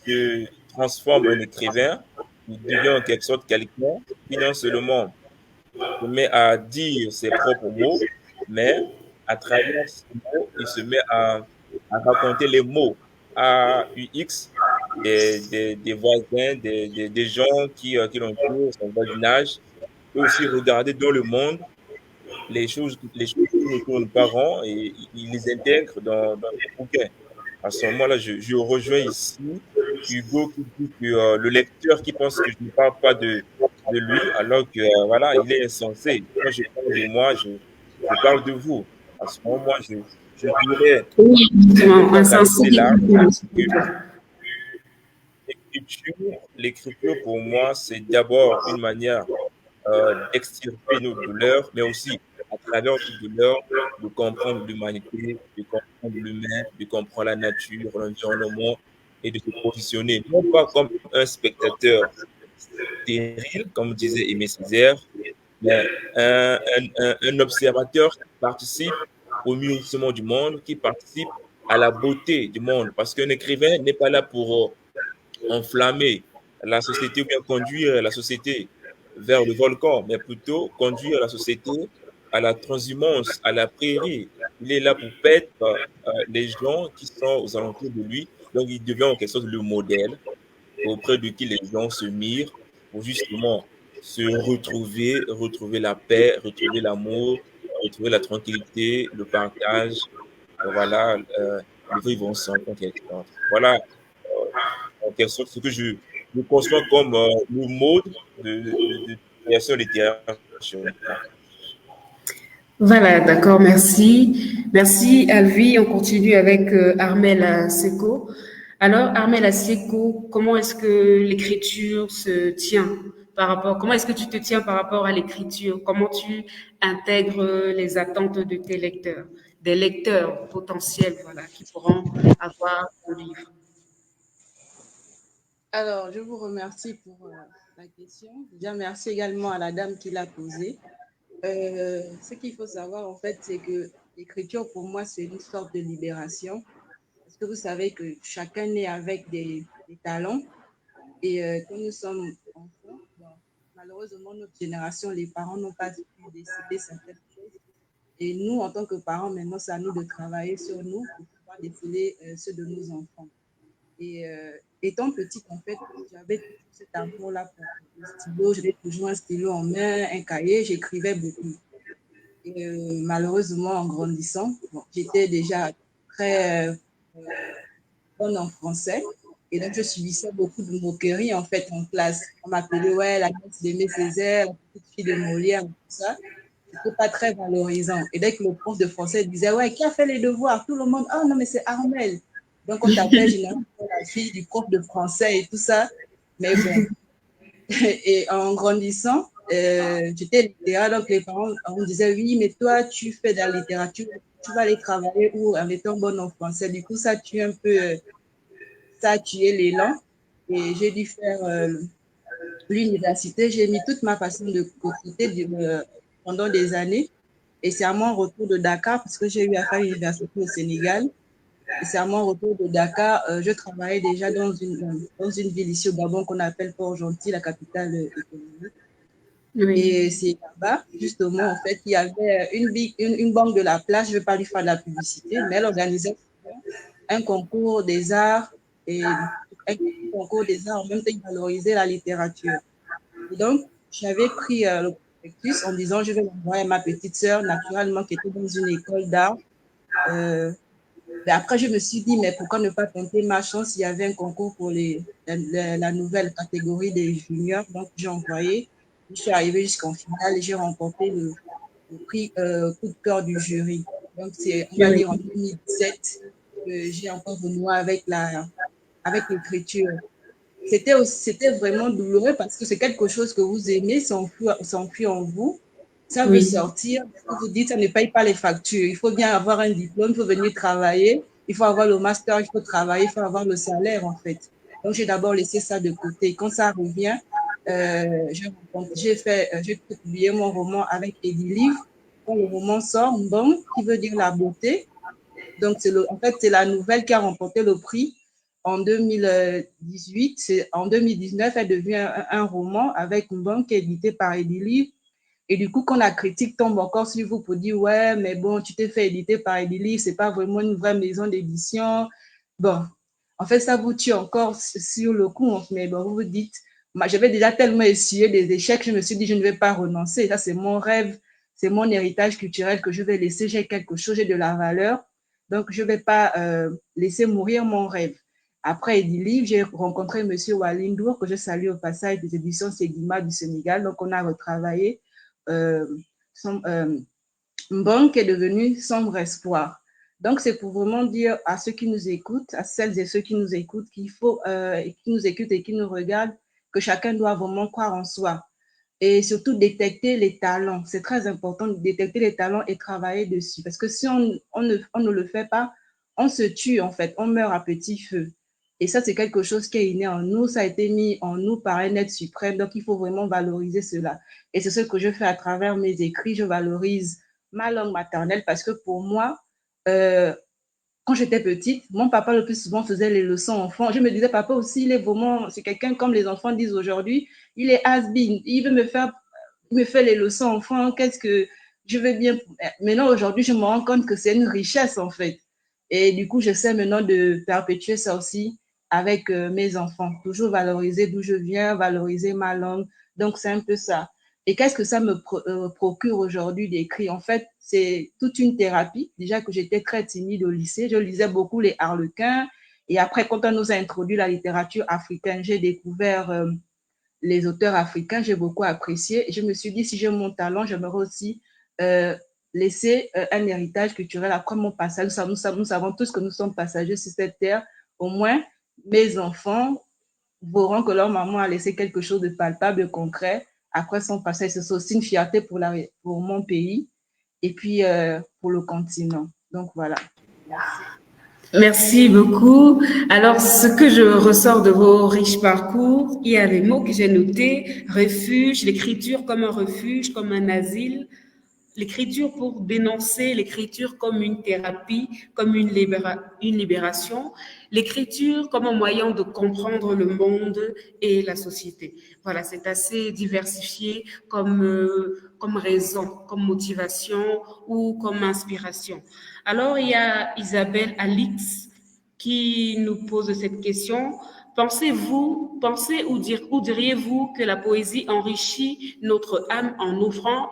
se transforme en écrivain, il devient en quelque sorte quelqu'un qui non seulement se met à dire ses propres mots, mais à travers ces mots, il se met à raconter les mots à UX des voisins, des gens qui l'entourent, son voisinage, et aussi regarder dans le monde les choses qui ne tournent pas rond et il les intègre dans le bouquin. À ce moment-là, je rejoins ici Hugo qui dit que le lecteur qui pense que je ne parle pas de lui, alors que voilà, il est insensé. Quand je parle de moi, je parle de vous. À ce moment, moi, je dirais Oui, exactement. Un sens rester là parce que l'écriture pour moi, c'est d'abord une manière d'extirper nos douleurs, mais aussi à travers nos douleurs, de comprendre l'humanité, de comprendre l'humain, de comprendre la nature, l'environnement et de se positionner, non pas comme un spectateur stérile, comme disait Aimé Césaire, mais un observateur qui participe au mûrissement du monde, qui participe à la beauté du monde. Parce qu'un écrivain n'est pas là pour enflammer la société ou bien conduire la société vers le volcan, mais plutôt conduire la société à la transhumance, à la prairie. Il est là pour paître les gens qui sont aux alentours de lui. Donc, il devient en quelque sorte le modèle auprès de qui les gens se mirent pour justement se retrouver la paix, retrouver l'amour, retrouver la tranquillité, le partage, voilà, le vivre ensemble en quelque sorte. Voilà, en quelque sorte, ce que je conçois comme le mode de création littéraire. Voilà, d'accord, merci. Merci, Alvi. On continue avec Armel Seko. Alors, Armel Seko, comment est-ce que l'écriture se tient comment est-ce que tu te tiens par rapport à l'écriture? Comment tu intègres les attentes de tes lecteurs, des lecteurs potentiels, voilà, qui pourront avoir ton livre? Alors, je vous remercie pour la question. Déjà, merci également à la dame qui l'a posée. Ce qu'il faut savoir, en fait, c'est que l'écriture, pour moi, c'est une sorte de libération. Parce que vous savez que chacun est avec des talents. Et quand nous sommes enfants, bon, malheureusement, notre génération, les parents n'ont pas pu décider certaines choses. Et nous, en tant que parents, maintenant, c'est à nous de travailler sur nous pour pouvoir déceler ceux de nos enfants. Et étant petite, en fait, j'avais cet amour-là pour le stylo. J'avais toujours un stylo en main, un cahier, j'écrivais beaucoup. Et malheureusement, en grandissant, bon, j'étais déjà très bonne en français. Et donc, je subissais beaucoup de moqueries, en fait, en classe. On m'appelait, ouais, la nièce d'Aimé Césaire, la petite fille de Molière, tout ça. C'était pas très valorisant. Et dès que le prof de français disait, ouais, qui a fait les devoirs? Tout le monde, ah non, mais c'est Armel. Donc, on t'appelait généralement la fille du prof de français et tout ça. Mais bon. Et en grandissant, j'étais littéraire, donc les parents on disait oui, mais toi, tu fais de la littérature, tu vas aller travailler ou en étant bonne en français. Du coup, ça tue un peu, ça a tué l'élan. Et j'ai dû faire l'université. J'ai mis toute ma passion de côté pendant des années. Et c'est à mon retour de Dakar, parce que j'ai eu à faire l'université au Sénégal. Et c'est à mon retour de Dakar, je travaillais déjà dans une ville ici au Gabon qu'on appelle Port-Gentil, la capitale économique. Oui. Et c'est là-bas, justement, en fait, il y avait une banque de la place, je ne vais pas lui faire de la publicité, mais elle organisait un concours des arts et un concours des arts, en même temps, il valorisait la littérature. Et donc, j'avais pris le prospectus en disant, je vais l'envoyer à ma petite sœur, naturellement, qui était dans une école d'art. Mais après, je me suis dit, mais pourquoi ne pas tenter ma chance? Il y avait un concours pour la nouvelle catégorie des juniors. Donc, j'ai envoyé. Je suis arrivée jusqu'en finale et j'ai remporté le prix coup de cœur du jury. Donc, c'est, on va dire, en 2017 que j'ai encore renoué avec l'écriture. C'était vraiment douloureux parce que c'est quelque chose que vous aimez, s'enfuit en vous. Ça veut sortir. Vous dites, ça ne paye pas les factures. Il faut bien avoir un diplôme, il faut venir travailler. Il faut avoir le master, il faut travailler, il faut avoir le salaire, en fait. Donc, j'ai d'abord laissé ça de côté. Quand ça revient, j'ai publié mon roman avec Edilivre. Quand le roman sort, Mbong, qui veut dire la beauté. Donc, en fait, c'est la nouvelle qui a remporté le prix en 2018. En 2019, elle devient un roman avec Mbong qui est édité par Edilivre. Et du coup, quand la critique tombe encore sur vous pour dire, ouais, mais bon, tu t'es fait éditer par Edilivre, c'est pas vraiment une vraie maison d'édition. Bon, en fait, ça vous tue encore sur le coup. Mais bon, vous vous dites, j'avais déjà tellement essuyé des échecs, je me suis dit, je ne vais pas renoncer. Ça, c'est mon rêve, c'est mon héritage culturel que je vais laisser. J'ai quelque chose, j'ai de la valeur. Donc, je ne vais pas laisser mourir mon rêve. Après Edilivre, j'ai rencontré M. Walindour, que je salue au passage des éditions Seguima du Sénégal. Donc, on a retravaillé Mbong qui est devenu Sombre Espoir. Donc, c'est pour vraiment dire à ceux qui nous écoutent, à celles et ceux qui nous écoutent, qui nous écoutent et qui nous regardent, que chacun doit vraiment croire en soi. Et surtout, détecter les talents. C'est très important de détecter les talents et travailler dessus. Parce que si on ne le fait pas, on se tue, en fait. On meurt à petit feu. Et ça, c'est quelque chose qui est inné en nous. Ça a été mis en nous par un être suprême. Donc, il faut vraiment valoriser cela. Et c'est ce que je fais à travers mes écrits. Je valorise ma langue maternelle parce que pour moi, quand j'étais petite, mon papa le plus souvent faisait les leçons enfants. Je me disais, papa aussi, il est vraiment, c'est quelqu'un comme les enfants disent aujourd'hui, il est has-been. Il veut me fait les leçons enfants. Qu'est-ce que je veux bien. Maintenant, aujourd'hui, je me rends compte que c'est une richesse, en fait. Et du coup, j'essaie maintenant de perpétuer ça aussi avec mes enfants. Toujours valoriser d'où je viens, valoriser ma langue. Donc, c'est un peu ça. Et qu'est-ce que ça me procure aujourd'hui d'écrire? En fait, c'est toute une thérapie. Déjà que j'étais très timide au lycée, je lisais beaucoup les Harlequins. Et après, quand on nous a introduit la littérature africaine, j'ai découvert les auteurs africains, j'ai beaucoup apprécié. Et je me suis dit, si j'ai mon talent, j'aimerais aussi laisser un héritage culturel après mon passage. Nous savons tous que nous sommes passagers sur cette terre. Au moins, mes enfants verront que leur maman a laissé quelque chose de palpable, de concret. Après son passage, c'est aussi une fierté pour mon pays et puis pour le continent. Donc voilà. Merci beaucoup. Alors, ce que je ressors de vos riches parcours, il y a des mots que j'ai notés: refuge, l'écriture comme un refuge, comme un asile, l'écriture pour dénoncer, l'écriture comme une thérapie, comme une libération, l'écriture comme un moyen de comprendre le monde et la société. Voilà, c'est assez diversifié comme raison, comme motivation ou comme inspiration. Alors, il y a Isabelle Alix qui nous pose cette question. Pensez ou diriez-vous que la poésie enrichit notre âme en offrant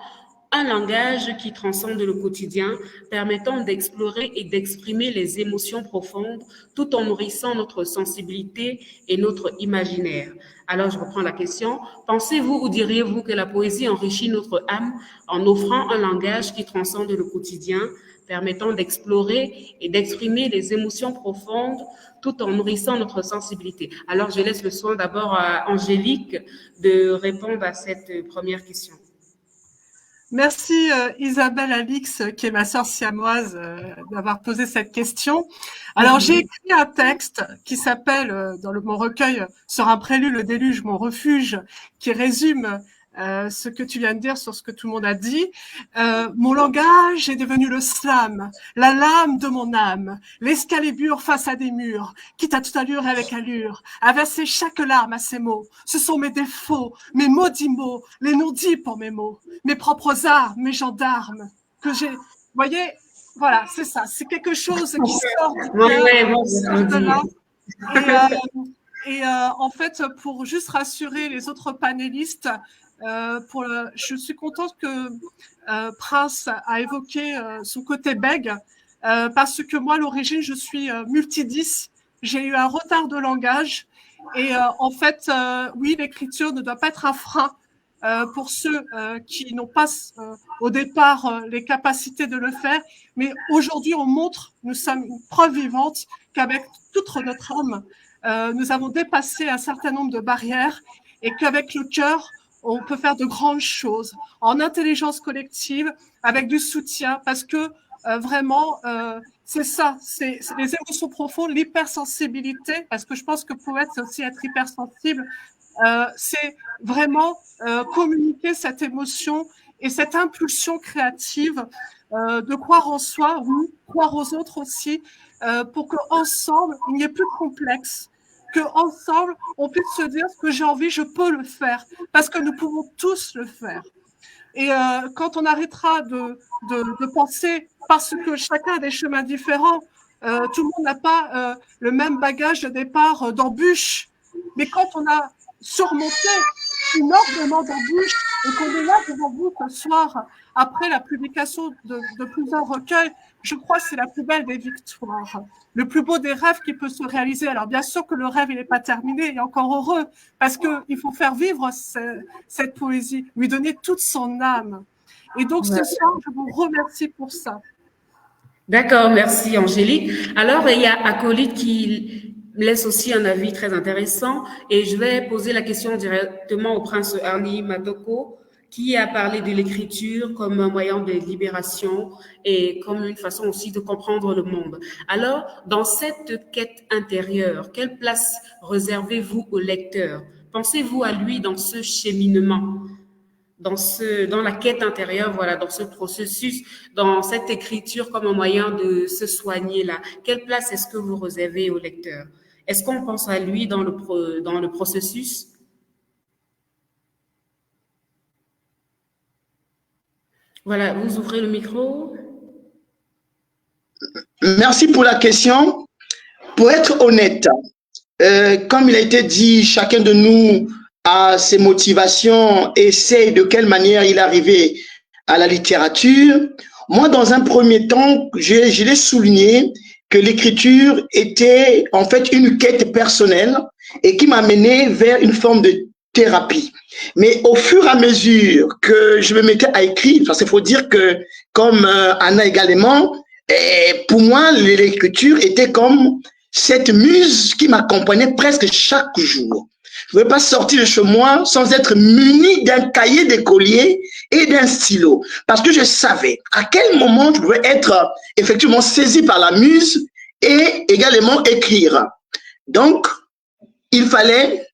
un langage qui transcende le quotidien, permettant d'explorer et d'exprimer les émotions profondes tout en nourrissant notre sensibilité et notre imaginaire? Alors, je reprends la question. Pensez-vous ou diriez-vous que la poésie enrichit notre âme en offrant un langage qui transcende le quotidien, permettant d'explorer et d'exprimer les émotions profondes tout en nourrissant notre sensibilité. Alors, je laisse le soin d'abord à Angélique de répondre à cette première question. Merci Isabelle Alix, qui est ma sœur siamoise, d'avoir posé cette question. Alors, j'ai écrit un texte qui s'appelle, dans mon recueil, Sur un prélude, le déluge, mon refuge, qui résume ce que tu viens de dire sur ce que tout le monde a dit. Mon langage est devenu le slam, la lame de mon âme, l'escalibur face à des murs, quitte à toute allure et avec allure, à verser chaque larme à ces mots. Ce sont mes défauts, mes maudits mots, les non-dits pour mes mots, mes propres armes, mes gendarmes, que j'ai... Vous voyez, voilà, c'est ça, c'est quelque chose qui sort du cœur, de là. En fait, pour juste rassurer les autres panélistes, je suis contente que Prince a évoqué son côté bègue, parce que moi, à l'origine, je suis multidis. J'ai eu un retard de langage. Et en fait, oui, l'écriture ne doit pas être un frein pour ceux qui n'ont pas au départ les capacités de le faire. Mais aujourd'hui, on montre, nous sommes une preuve vivante qu'avec toute notre âme, nous avons dépassé un certain nombre de barrières et qu'avec le cœur, on peut faire de grandes choses en intelligence collective, avec du soutien, parce que vraiment, c'est ça, c'est les émotions profondes, l'hypersensibilité, parce que je pense que poète, c'est aussi être hypersensible, c'est vraiment communiquer cette émotion et cette impulsion créative de croire en soi, oui, croire aux autres aussi, pour qu'ensemble, il n'y ait plus de complexe, qu'ensemble, on puisse se dire ce que j'ai envie, je peux le faire, parce que nous pouvons tous le faire. Et quand on arrêtera de penser, parce que chacun a des chemins différents, tout le monde n'a pas le même bagage de départ d'embûche, mais quand on a surmonté énormément d'embûches et qu'on est là devant vous ce soir, après la publication de plusieurs recueils, je crois que c'est la plus belle des victoires, le plus beau des rêves qui peut se réaliser. Alors bien sûr que le rêve, il n'est pas terminé, il est encore heureux, parce qu'il faut faire vivre cette poésie, lui donner toute son âme. Et donc ce soir, je vous remercie pour ça. D'accord, merci Angélique. Alors, il y a Acolyte qui laisse aussi un avis très intéressant et je vais poser la question directement au prince Arni Matoko qui a parlé de l'écriture comme un moyen de libération et comme une façon aussi de comprendre le monde. Alors, dans cette quête intérieure, quelle place réservez-vous au lecteur? Pensez-vous à lui dans ce cheminement? Dans la quête intérieure, voilà, dans ce processus, dans cette écriture comme un moyen de se soigner là. Quelle place est-ce que vous réservez au lecteur? Est-ce qu'on pense à lui dans le processus? Voilà, vous ouvrez le micro. Merci pour la question. Pour être honnête, comme il a été dit, chacun de nous a ses motivations et sait de quelle manière il est arrivé à la littérature. Moi, dans un premier temps, je l'ai souligné que l'écriture était en fait une quête personnelle et qui m'a mené vers une forme de thérapie. Mais au fur et à mesure que je me mettais à écrire, parce qu'il faut dire que, comme Anna également, pour moi, l'écriture était comme cette muse qui m'accompagnait presque chaque jour. Je ne pouvais pas sortir de chez moi sans être muni d'un cahier d'écolier et d'un stylo, parce que je savais à quel moment je pouvais être effectivement saisi par la muse et également écrire. Donc, il fallait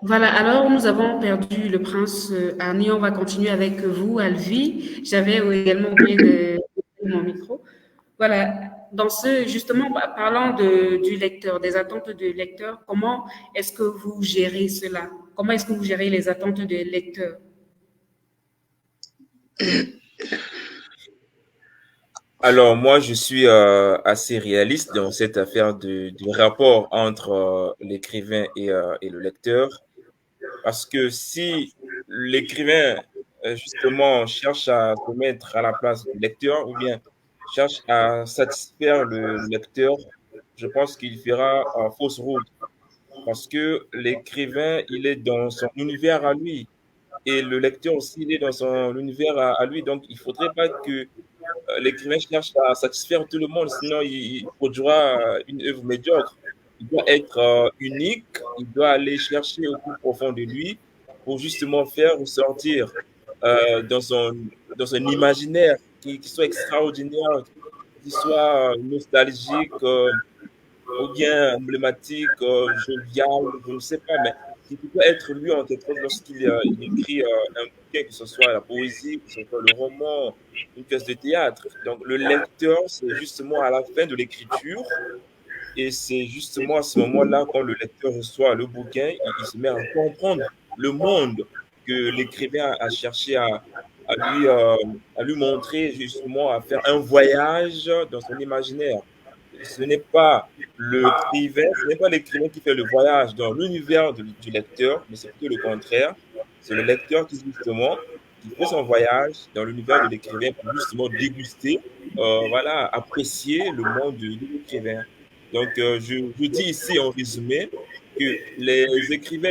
Voilà, alors nous avons perdu le prince Arni. On va continuer avec vous, Alvi. J'avais également oublié de mon micro. Voilà, justement, parlant du lecteur, des attentes du lecteur, comment est-ce que vous gérez cela? Comment est-ce que vous gérez les attentes des lecteurs? Alors, moi, je suis assez réaliste dans cette affaire du rapport entre l'écrivain et le lecteur. Parce que si l'écrivain, justement, cherche à se mettre à la place du lecteur ou bien cherche à satisfaire le lecteur, je pense qu'il fera fausse route. Parce que l'écrivain, il est dans son univers à lui. Et le lecteur aussi, il est dans son univers à lui. Donc, il ne faudrait pas que l'écrivain cherche à satisfaire tout le monde, sinon il produira une œuvre médiocre. Il doit être unique, il doit aller chercher au plus profond de lui pour justement faire ressortir dans son imaginaire qui soit extraordinaire, qui soit nostalgique, ou bien emblématique, jovial, je ne sais pas, mais qui peut être lui en quelque chose lorsqu'il il écrit un bouquin, que ce soit la poésie, que ce soit le roman, une pièce de théâtre. Donc le lecteur, c'est justement à la fin de l'écriture, et c'est justement à ce moment-là, quand le lecteur reçoit le bouquin, il se met à comprendre le monde que l'écrivain a cherché à lui montrer, justement, à faire un voyage dans son imaginaire. Ce n'est pas ce n'est pas l'écrivain qui fait le voyage dans l'univers du lecteur, mais c'est plutôt le contraire. C'est le lecteur qui, justement, qui fait son voyage dans l'univers de l'écrivain pour justement déguster, voilà, apprécier le monde de l'écrivain. Donc, je dis ici en résumé que les écrivains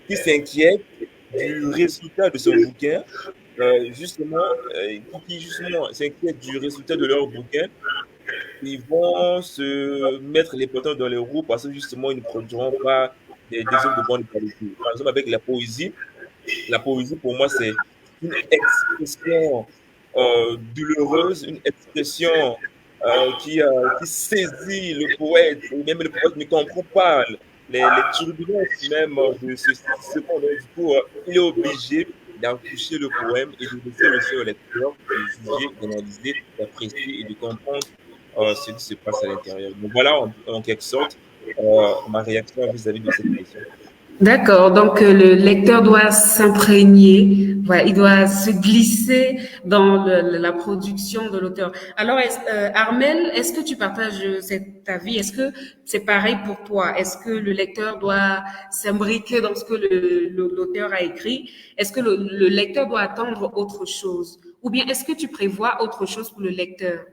qui s'inquiètent du résultat de son bouquin, justement, qui justement s'inquiètent du résultat de leur bouquin, ils vont se mettre les bâtons dans les roues parce que justement, ils ne produiront pas des œuvres de bonne qualité. Par exemple, avec la poésie pour moi, c'est une expression douloureuse, une expression qui saisit le poète, et même le poète ne comprend pas les turbulences même de ce monde. Du coup, il est obligé d'accoucher le poème et de laisser le seul lecteur de juger, d'analyser, d'apprécier et de comprendre ce qui se passe à l'intérieur. Donc voilà, en quelque sorte, ma réaction vis-à-vis de cette question. D'accord, donc le lecteur doit s'imprégner, voilà, il doit se glisser dans la production de l'auteur. Alors, Armel, est-ce que tu partages cet avis? Est-ce que c'est pareil pour toi? Est-ce que le lecteur doit s'imbriquer dans ce que l'auteur a écrit? Est-ce que le lecteur doit attendre autre chose? Ou bien est-ce que tu prévois autre chose pour le lecteur?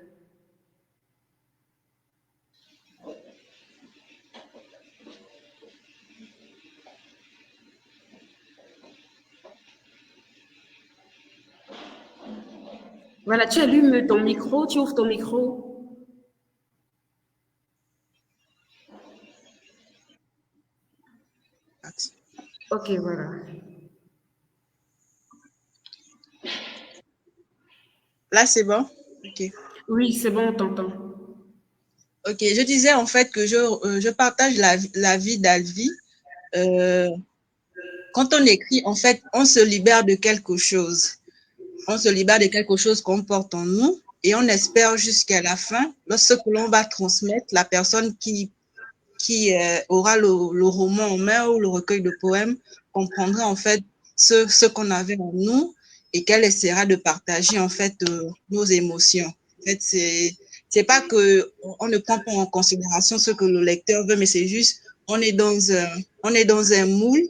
Voilà, tu allumes ton micro, tu ouvres ton micro. Ok, voilà. Là, c'est bon? Ok. Oui, c'est bon, on t'entend. Ok, je disais en fait que je partage l'avis d'Alvi. Euh, Quand on écrit, en fait, on se libère de quelque chose. On se libère de quelque chose qu'on porte en nous et on espère jusqu'à la fin, lorsque l'on va transmettre, la personne qui aura le roman en main ou le recueil de poèmes comprendra en fait ce qu'on avait en nous et qu'elle essaiera de partager en fait nos émotions. En fait, c'est pas que on ne prend pas en considération ce que le lecteur veut, mais c'est juste on est dans un moule.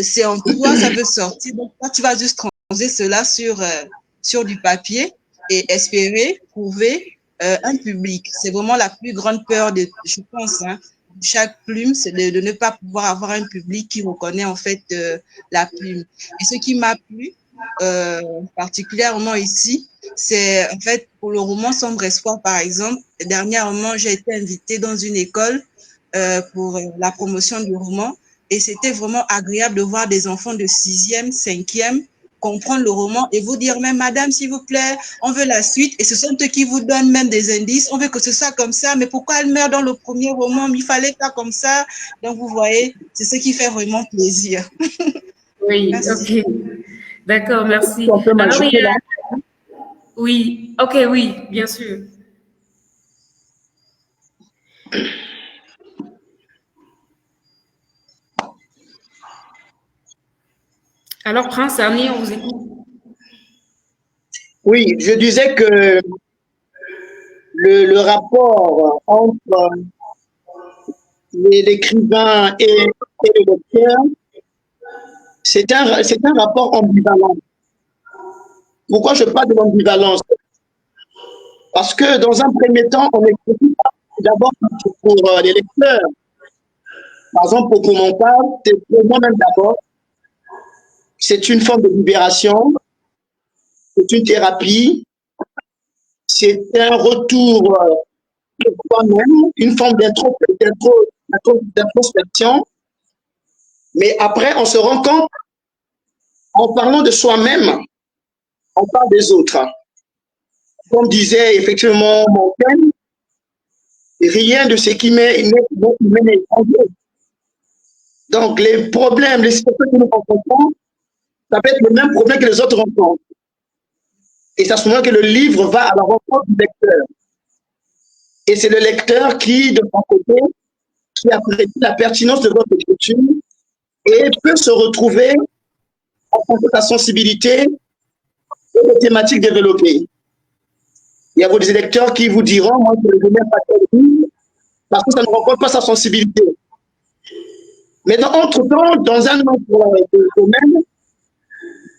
C'est en toi, ça veut sortir. Donc toi, tu vas juste transposer cela sur du papier et espérer trouver un public. C'est vraiment la plus grande peur de, je pense, hein, chaque plume, c'est de ne pas pouvoir avoir un public qui reconnaît en fait la plume. Et ce qui m'a plu particulièrement ici, c'est en fait pour le roman Sombre Espoir, par exemple. Dernièrement, j'ai été invitée dans une école pour la promotion du roman et c'était vraiment agréable de voir des enfants de 6e, 5e comprendre le roman et vous dire même, madame, s'il vous plaît, on veut la suite. Et ce sont eux qui vous donnent même des indices. On veut que ce soit comme ça, mais pourquoi elle meurt dans le premier roman? Mais il fallait pas comme ça. Donc, vous voyez, c'est ce qui fait vraiment plaisir. Oui, Merci. ok. D'accord, merci. On peut Alors, m'ajouter là? oui, ok, oui, bien sûr. Alors, Prince Arnie, on vous écoute. Oui, je disais que le rapport entre l'écrivain et le lecteur, c'est un rapport ambivalent. Pourquoi je parle de l'ambivalence? Parce que dans un premier temps, on écrit d'abord pour les lecteurs. Par exemple, pour mon cas, c'est pour moi-même d'abord. C'est une forme de libération, c'est une thérapie, c'est un retour de soi-même, une forme d'introspection. Mais après, on se rend compte, en parlant de soi-même, on parle des autres. Comme disait effectivement Montaigne, rien de ce qui m'est étranger. Donc, les problèmes, les situations que nous rencontrons, ça peut être le même problème que les autres rencontrent. Et c'est à ce moment que le livre va à la rencontre du lecteur. Et c'est le lecteur qui, de son côté, qui apprécie la pertinence de votre écriture et peut se retrouver en fonction de sa sensibilité et des thématiques développées. Il y a vos lecteurs qui vous diront, moi, je ne n'aime pas tel livre parce que ça ne rencontre pas sa sensibilité. Mais entre-temps, dans un autre domaine,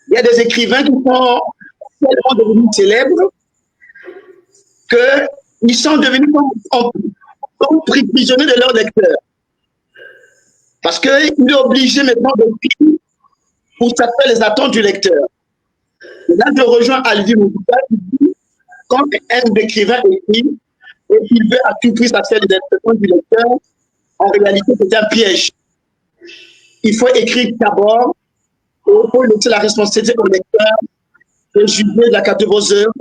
il y a des écrivains qui sont tellement devenus célèbres qu'ils sont devenus prisonniers de leurs lecteurs. Parce qu'il est obligé maintenant d'écrire pour satisfaire les attentes du lecteur. Et là, je rejoins Alvin Moukouta qui dit, quand un écrivain écrit et qu'il veut à tout prix satisfaire les attentes du lecteur, en réalité, c'est un piège. Il faut écrire d'abord, il faut laisser la responsabilité au lecteur de juger de la carte de vos œuvres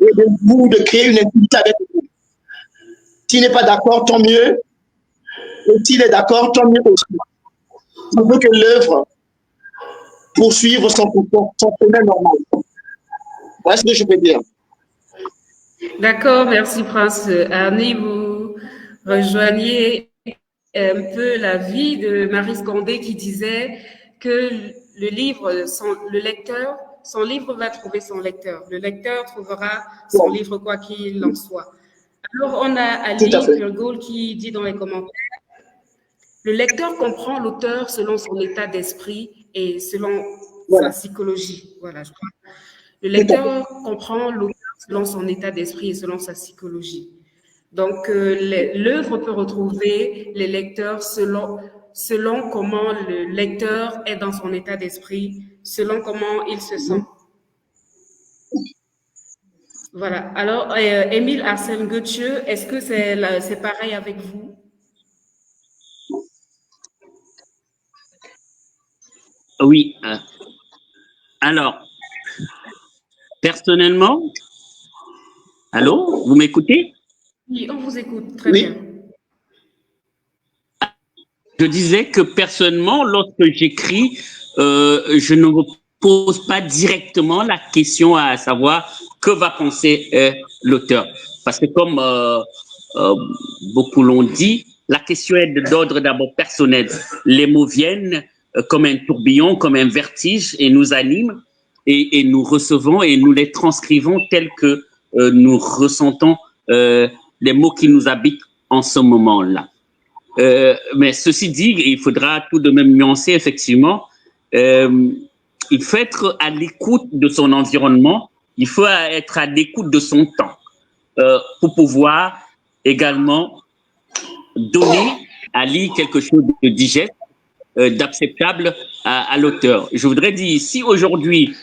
et de créer une intimité avec vous. S'il n'est pas d'accord, tant mieux. Et s'il est d'accord, tant mieux aussi. Il faut que l'œuvre poursuive son chemin normal. Voilà ce que je peux dire. D'accord, merci Prince Arnie. Vous rejoignez un peu l'avis de Marie Scondé qui disait que le livre, le lecteur, son livre va trouver son lecteur. Le lecteur trouvera son livre quoi qu'il en soit. Alors, on a Ali Purgoul qui dit dans les commentaires, le lecteur comprend l'auteur selon son état d'esprit et selon sa psychologie. Voilà, je crois. Le lecteur comprend l'auteur selon son état d'esprit et selon sa psychologie. Donc, l'œuvre peut retrouver les lecteurs selon comment le lecteur est dans son état d'esprit, selon comment il se sent. Voilà. Alors, Émile Arsène Goethe, est-ce que c'est pareil avec vous? Oui. Alors, personnellement, allô, vous m'écoutez? Oui, on vous écoute. Très bien. Je disais que personnellement, lorsque j'écris, je ne me pose pas directement la question à savoir que va penser l'auteur. Parce que comme beaucoup l'ont dit, la question est d'ordre d'abord personnel. Les mots viennent comme un tourbillon, comme un vertige et nous animent et nous recevons et nous les transcrivons tels que nous ressentons les mots qui nous habitent en ce moment-là. Mais ceci dit, il faudra tout de même nuancer effectivement. Il faut être à l'écoute de son environnement, il faut être à l'écoute de son temps pour pouvoir également donner à lire quelque chose de digeste, d'acceptable à l'auteur. Je voudrais dire, si aujourd'hui,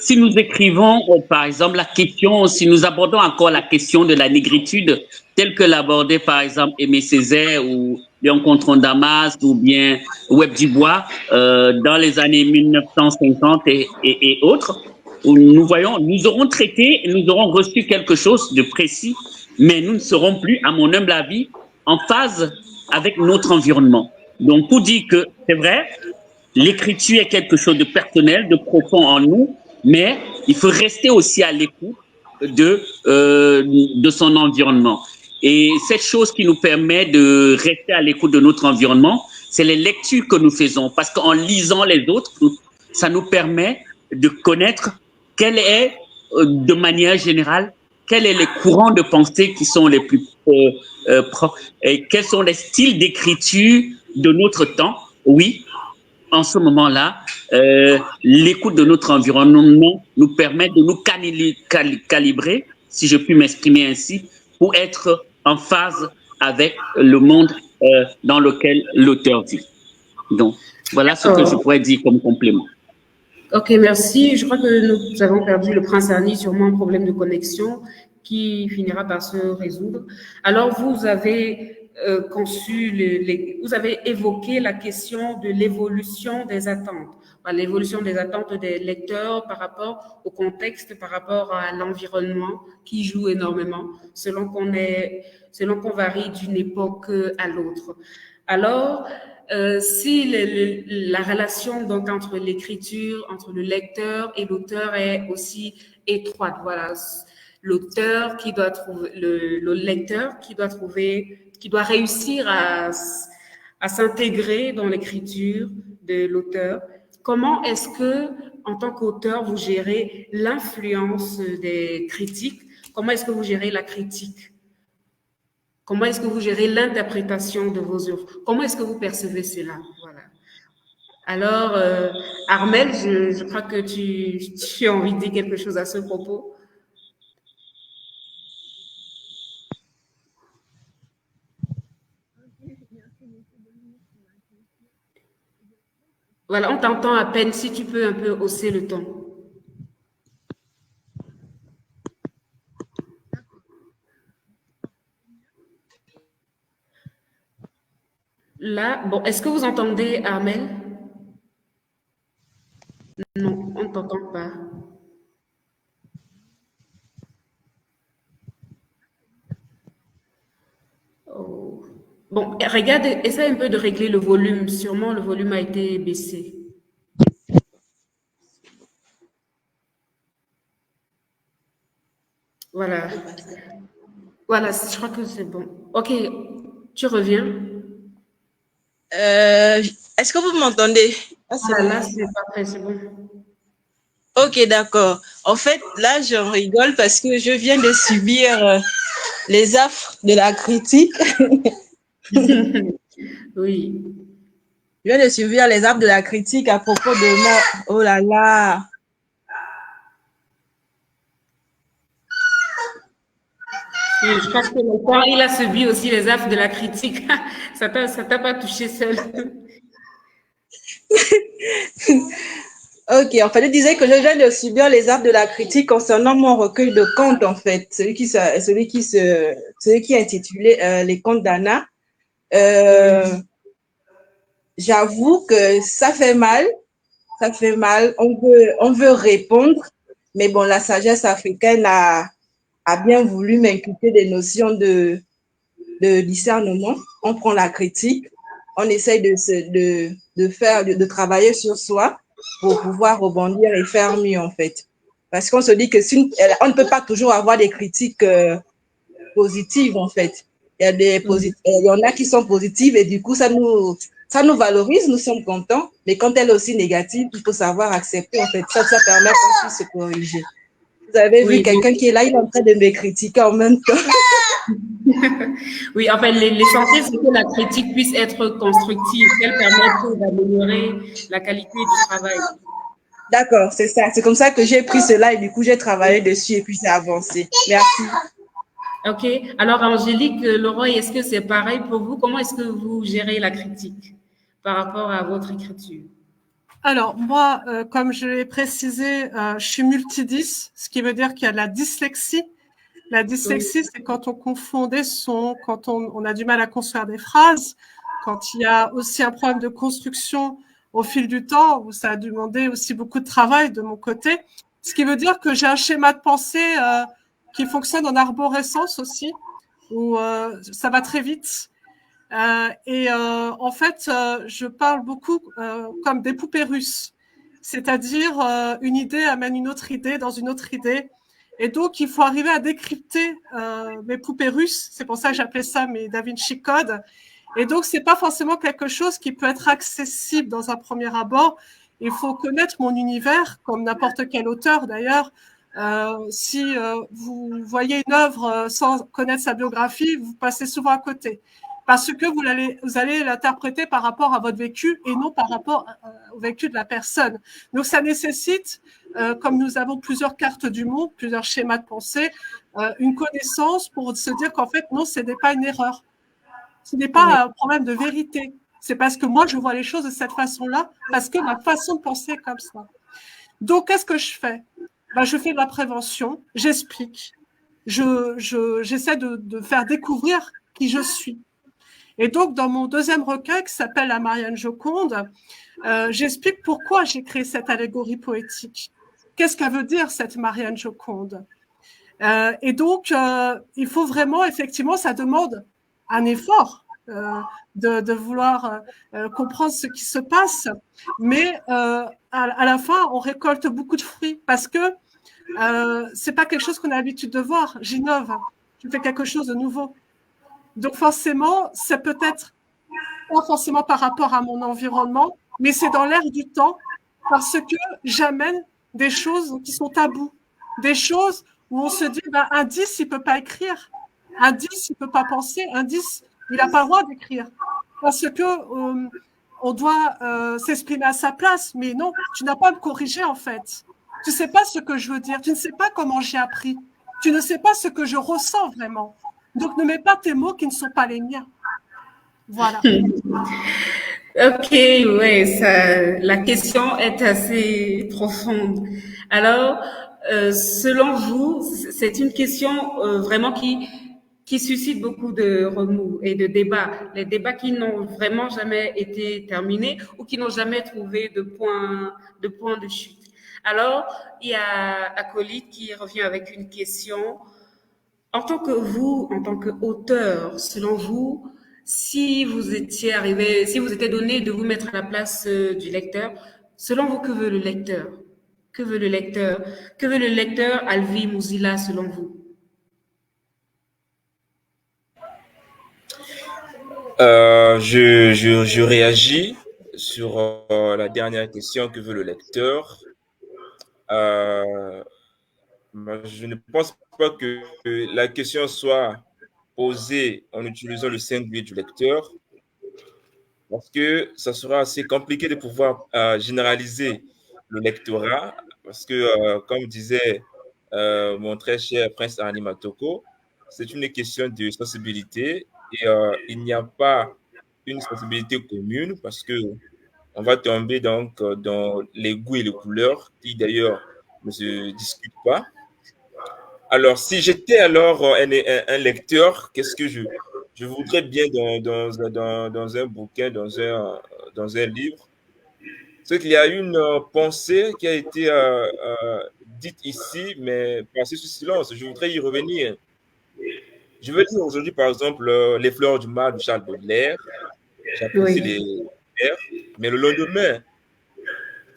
si nous écrivons, par exemple, la question, si nous abordons encore la question de la négritude, telle que l'abordait, par exemple, Aimé Césaire ou Léon Contron-Damas ou bien Webb Dubois dans les années 1950 et autres, où nous voyons, nous aurons traité, nous aurons reçu quelque chose de précis, mais nous ne serons plus, à mon humble avis, en phase avec notre environnement. Donc, pour dire que c'est vrai, l'écriture est quelque chose de personnel, de profond en nous, mais il faut rester aussi à l'écoute de son environnement. Et cette chose qui nous permet de rester à l'écoute de notre environnement, c'est les lectures que nous faisons. Parce qu'en lisant les autres, ça nous permet de connaître quel est, de manière générale, quels sont les courants de pensée qui sont les plus proches et quels sont les styles d'écriture de notre temps? Oui, en ce moment-là, l'écoute de notre environnement nous permet de nous calibrer, si je puis m'exprimer ainsi, pour être en phase avec le monde dans lequel l'auteur vit. Donc, voilà ce que je pourrais dire comme complément. Ok, merci. Je crois que nous avons perdu le prince Arni, sûrement un problème de connexion qui finira par se résoudre. Alors, vous avez vous avez évoqué la question de l'évolution des attentes, l'évolution des attentes des lecteurs par rapport au contexte, par rapport à l'environnement qui joue énormément, selon qu'on varie d'une époque à l'autre. Alors, si la relation donc entre l'écriture, entre le lecteur et l'auteur est aussi étroite, voilà, l'auteur qui doit trouver, le lecteur qui doit réussir à s'intégrer dans l'écriture de l'auteur. Comment est-ce que, en tant qu'auteur, vous gérez l'influence des critiques? Comment est-ce que vous gérez la critique? Comment est-ce que vous gérez l'interprétation de vos œuvres? Comment est-ce que vous percevez cela? Voilà. Alors, Armel, je crois que tu as envie de dire quelque chose à ce propos. Voilà, on t'entend à peine. Si tu peux un peu hausser le ton. Là, bon, est-ce que vous entendez Armel? Non, on ne t'entend pas. Oh. Bon, regarde, essaie un peu de régler le volume. Sûrement, le volume a été baissé. Voilà. Voilà, je crois que c'est bon. Ok, tu reviens. Est-ce que vous m'entendez? Là, c'est parfait, c'est bon. Ok, d'accord. En fait, là, je rigole parce que je viens de subir les affres de la critique. Oui. Je viens de subir les affres de la critique à propos de moi. Oh là là. Oui, je pense que l'auteur, il a subi aussi les affres de la critique. Ça t'a pas touché seul. Ok, en fait, je disais que je viens de subir les affres de la critique concernant mon recueil de contes, en fait, celui qui est intitulé Les Contes d'Anna. J'avoue que ça fait mal, on veut répondre, mais bon, la sagesse africaine a bien voulu m'inculquer des notions de discernement. On prend la critique, on essaye de travailler sur soi pour pouvoir rebondir et faire mieux, en fait. Parce qu'on se dit que on ne peut pas toujours avoir des critiques positives, en fait. Il y en a qui sont positives et du coup, ça nous valorise, nous sommes contents. Mais quand elle est aussi négative, il faut savoir accepter, en fait. Ça permet qu'on puisse se corriger. Vous avez vu quelqu'un qui est là, il est en train de me critiquer en même temps. Oui, en fait, l'essentiel, c'est que la critique puisse être constructive, qu'elle permette d'améliorer la qualité du travail. D'accord, c'est ça. C'est comme ça que j'ai pris cela et du coup, j'ai travaillé dessus et puis c'est avancé. Merci. Ok. Alors, Angélique Leroy, est-ce que c'est pareil pour vous? Comment est-ce que vous gérez la critique par rapport à votre écriture? Alors, moi, comme je l'ai précisé, je suis multidys, ce qui veut dire qu'il y a de la dyslexie. La dyslexie, c'est quand on confond des sons, quand on a du mal à construire des phrases, quand il y a aussi un problème de construction au fil du temps, où ça a demandé aussi beaucoup de travail de mon côté. Ce qui veut dire que j'ai un schéma de pensée qui fonctionne en arborescence aussi, où ça va très vite. En fait, je parle beaucoup comme des poupées russes. C'est-à-dire, une idée amène une autre idée dans une autre idée. Et donc, il faut arriver à décrypter mes poupées russes. C'est pour ça que j'appelais ça mes Da Vinci Code. Et donc, c'est pas forcément quelque chose qui peut être accessible dans un premier abord. Il faut connaître mon univers, comme n'importe quel auteur d'ailleurs. Si vous voyez une œuvre sans connaître sa biographie, vous passez souvent à côté. Parce que vous allez l'interpréter par rapport à votre vécu et non par rapport au vécu de la personne. Donc ça nécessite, comme nous avons plusieurs cartes du monde, plusieurs schémas de pensée, une connaissance pour se dire qu'en fait, non, ce n'est pas une erreur. Ce n'est pas un problème de vérité. C'est parce que moi, je vois les choses de cette façon-là, parce que ma façon de penser est comme ça. Donc, qu'est-ce que je fais? Je fais de la prévention, j'explique, j'essaie de faire découvrir qui je suis. Et donc, dans mon deuxième recueil, qui s'appelle La Marianne Joconde, j'explique pourquoi j'ai créé cette allégorie poétique. Qu'est-ce qu'elle veut dire, cette Marianne Joconde? Et donc, il faut vraiment, effectivement, ça demande un effort de vouloir comprendre ce qui se passe, mais à la fin, on récolte beaucoup de fruits parce que c'est pas quelque chose qu'on a l'habitude de voir. J'innove, je fais quelque chose de nouveau. Donc forcément, c'est peut-être pas forcément par rapport à mon environnement, mais c'est dans l'air du temps parce que j'amène des choses qui sont tabous, des choses où on se dit un 10, il peut pas écrire, un 10, il peut pas penser, un 10, il n'a pas le droit d'écrire parce que on doit s'exprimer à sa place. Mais non, tu n'as pas à me corriger en fait. Tu ne sais pas ce que je veux dire, tu ne sais pas comment j'ai appris, tu ne sais pas ce que je ressens vraiment. Donc ne mets pas tes mots qui ne sont pas les miens. Voilà. Ok, ouais, la question est assez profonde. Alors, selon vous, c'est une question vraiment qui suscite beaucoup de remous et de débats. Les débats qui n'ont vraiment jamais été terminés ou qui n'ont jamais trouvé de point de chute. Alors, il y a Acolyte qui revient avec une question. En tant qu'auteur, selon vous, si vous étiez donné de vous mettre à la place du lecteur, selon vous, que veut le lecteur? Que veut le lecteur? Que veut le lecteur Alvi Mouzila, selon vous? Je réagis sur la dernière question, que veut le lecteur? Je ne pense pas que la question soit posée en utilisant le singulier du lecteur, parce que ça sera assez compliqué de pouvoir généraliser le lectorat, parce que, comme disait mon très cher Prince Arni Matoko, c'est une question de sensibilité et il n'y a pas une sensibilité commune parce que on va tomber donc dans les goûts et les couleurs qui d'ailleurs ne se discutent pas. Alors, si j'étais alors un lecteur, qu'est-ce que je voudrais bien dans un bouquin, dans un livre? C'est qu'il y a une pensée qui a été dite ici, mais passée sous silence. Je voudrais y revenir. Je veux dire aujourd'hui, par exemple, Les Fleurs du Mal de Charles Baudelaire. J'apprécie les vers, mais le lendemain,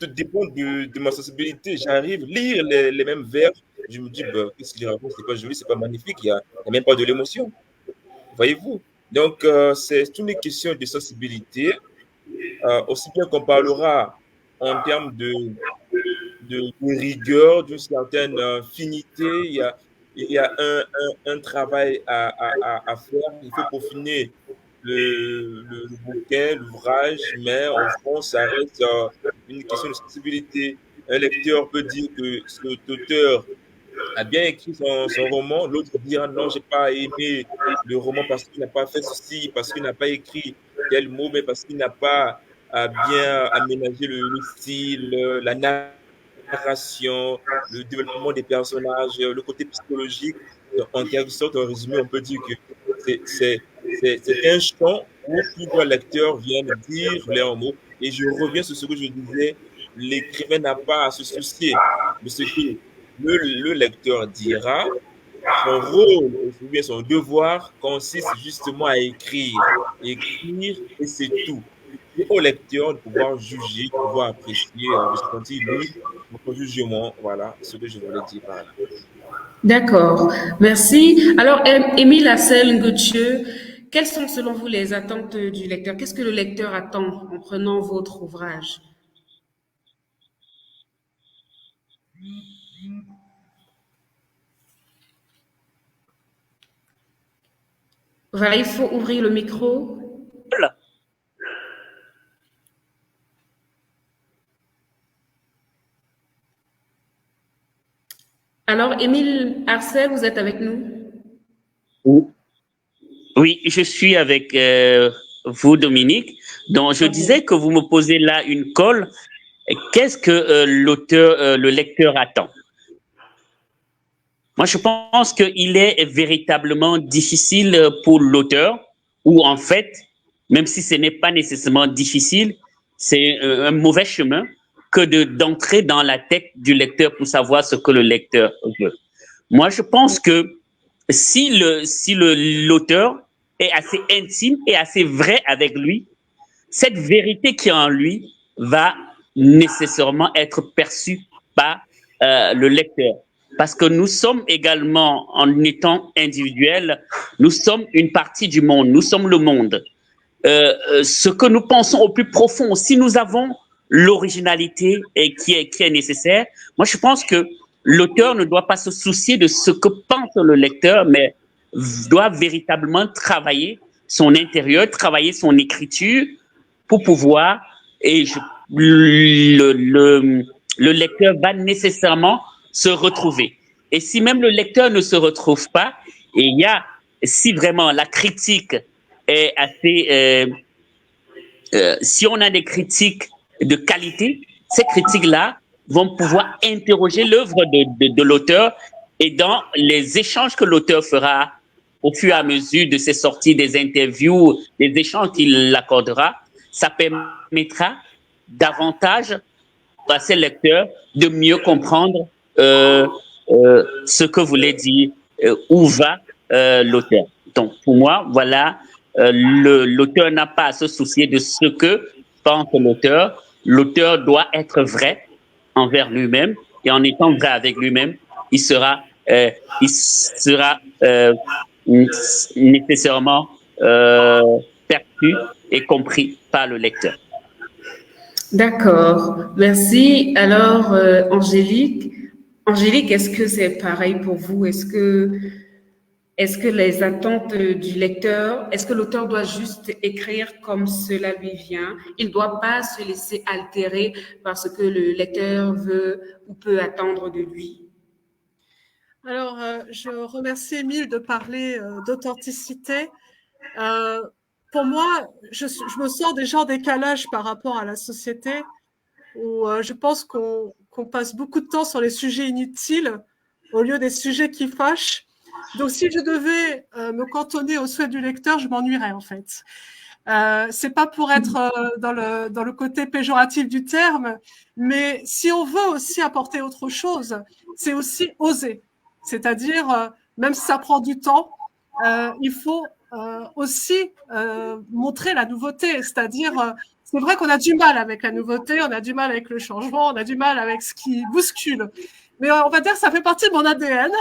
tout dépend de ma sensibilité. J'arrive à lire les mêmes vers. Je me dis, bah, qu'est-ce qu'il raconte? C'est pas joli, c'est pas magnifique, il n'y a même pas de l'émotion. Voyez-vous? Donc, c'est une question de sensibilité. Aussi bien qu'on parlera en termes de rigueur, d'une certaine finité, il y a un travail à faire. Il faut peaufiner le bouquin, l'ouvrage, mais en fond, ça reste une question de sensibilité. Un lecteur peut dire que cet auteur a bien écrit son roman, l'autre dira non, j'ai pas aimé le roman parce qu'il n'a pas fait ceci, parce qu'il n'a pas écrit tel mot, mais parce qu'il n'a pas bien aménagé le style, la narration, le développement des personnages, le côté psychologique. Donc, en quelque sorte, en résumé, on peut dire que c'est un champ où plusieurs lecteurs viennent dire leurs mots. Et je reviens sur ce que je disais, l'écrivain n'a pas à se soucier de ce que le lecteur dira. Son rôle, ou bien son devoir, consiste justement à écrire. Écrire, et c'est tout. C'est au lecteur de pouvoir juger, de pouvoir apprécier, de se sentir libre, notre jugement. Voilà ce que je voulais dire par là. D'accord, merci. Alors, Émile Assel Ngotcheux, quelles sont selon vous les attentes du lecteur? Qu'est-ce que le lecteur attend en prenant votre ouvrage? Voilà, il faut ouvrir le micro. Alors, Émile Arcel, vous êtes avec nous? Oui, je suis avec vous, Dominique. Donc, je disais que vous me posez là une colle. Qu'est-ce que le lecteur attend? Moi, je pense qu'il est véritablement difficile pour l'auteur, ou en fait, même si ce n'est pas nécessairement difficile, c'est un mauvais chemin que d'entrer dans la tête du lecteur pour savoir ce que le lecteur veut. Moi, je pense que si l'auteur est assez intime et assez vrai avec lui, cette vérité qui est en lui va nécessairement être perçue par le lecteur. Parce que nous sommes également, en étant individuels, nous sommes une partie du monde, nous sommes le monde. Ce que nous pensons au plus profond, si nous avons l'originalité et qui est nécessaire, moi je pense que l'auteur ne doit pas se soucier de ce que pense le lecteur, mais doit véritablement travailler son intérieur, travailler son écriture pour pouvoir, et le lecteur va nécessairement se retrouver. Et si même le lecteur ne se retrouve pas, et il y a, si vraiment la critique est assez, si on a des critiques de qualité, ces critiques-là vont pouvoir interroger l'œuvre de l'auteur, et dans les échanges que l'auteur fera au fur et à mesure de ses sorties, des interviews, des échanges qu'il accordera, ça permettra davantage à ses lecteurs de mieux comprendre ce que voulait dire, où va l'auteur. Donc, pour moi, voilà, l'auteur n'a pas à se soucier de ce que pense l'auteur. L'auteur doit être vrai envers lui-même, et en étant vrai avec lui-même, il sera nécessairement perçu et compris par le lecteur. D'accord, merci. Alors, Angélique, est-ce que c'est pareil pour vous? Est-ce que les attentes du lecteur, est-ce que l'auteur doit juste écrire comme cela lui vient? Il ne doit pas se laisser altérer par ce que le lecteur veut ou peut attendre de lui? Alors, je remercie Émile de parler d'authenticité. Pour moi, je me sens déjà en décalage par rapport à la société, où je pense qu'on passe beaucoup de temps sur les sujets inutiles au lieu des sujets qui fâchent. Donc, si je devais me cantonner au souhait du lecteur, je m'ennuierais en fait. C'est pas pour être dans le côté péjoratif du terme, mais si on veut aussi apporter autre chose, c'est aussi oser. C'est-à-dire, même si ça prend du temps, il faut aussi montrer la nouveauté. C'est-à-dire, c'est vrai qu'on a du mal avec la nouveauté, on a du mal avec le changement, on a du mal avec ce qui bouscule. Mais on va dire que ça fait partie de mon ADN.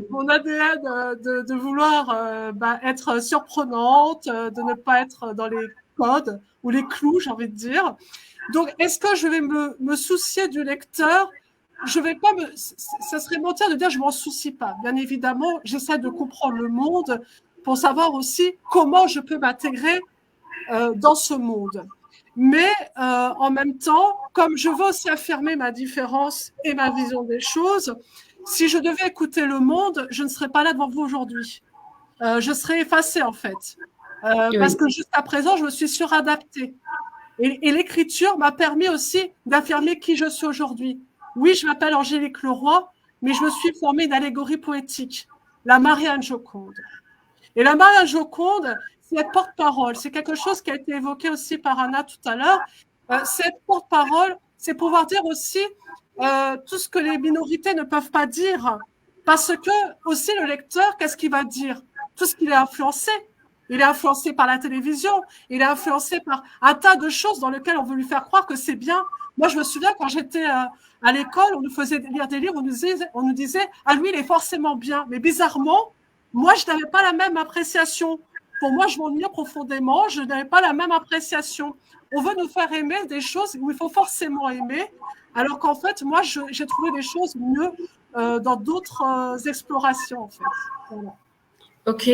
Mon ADN de vouloir être surprenante, de ne pas être dans les codes ou les clous, j'ai envie de dire. Donc, est-ce que je vais me soucier du lecteur? Je vais pas ça serait mentir de dire je m'en soucie pas. Bien évidemment, j'essaie de comprendre le monde pour savoir aussi comment je peux m'intégrer dans ce monde. Mais en même temps, comme je veux aussi affirmer ma différence et ma vision des choses, si je devais écouter le monde, je ne serais pas là devant vous aujourd'hui. Je serais effacée en fait. Parce que jusqu'à présent, je me suis suradaptée. Et l'écriture m'a permis aussi d'affirmer qui je suis aujourd'hui. Oui, je m'appelle Angélique Leroy, mais je me suis formée une allégorie poétique, la Marianne Joconde. Et la Marianne Joconde, c'est être porte-parole. C'est quelque chose qui a été évoqué aussi par Anna tout à l'heure. C'est être porte-parole, c'est pouvoir dire aussi tout ce que les minorités ne peuvent pas dire. Parce que aussi le lecteur, qu'est-ce qu'il va dire? Tout ce qu'il est influencé. Il est influencé par la télévision, il est influencé par un tas de choses dans lesquelles on veut lui faire croire que c'est bien. Moi, je me souviens quand j'étais à l'école, on nous faisait lire des livres, on nous disait « Ah, lui, il est forcément bien ». Mais bizarrement, moi, je n'avais pas la même appréciation. Pour moi, je m'ennuyais profondément, je n'avais pas la même appréciation. On veut nous faire aimer des choses où il faut forcément aimer. Alors qu'en fait, moi, j'ai trouvé des choses mieux dans d'autres explorations, en fait. Voilà. Ok,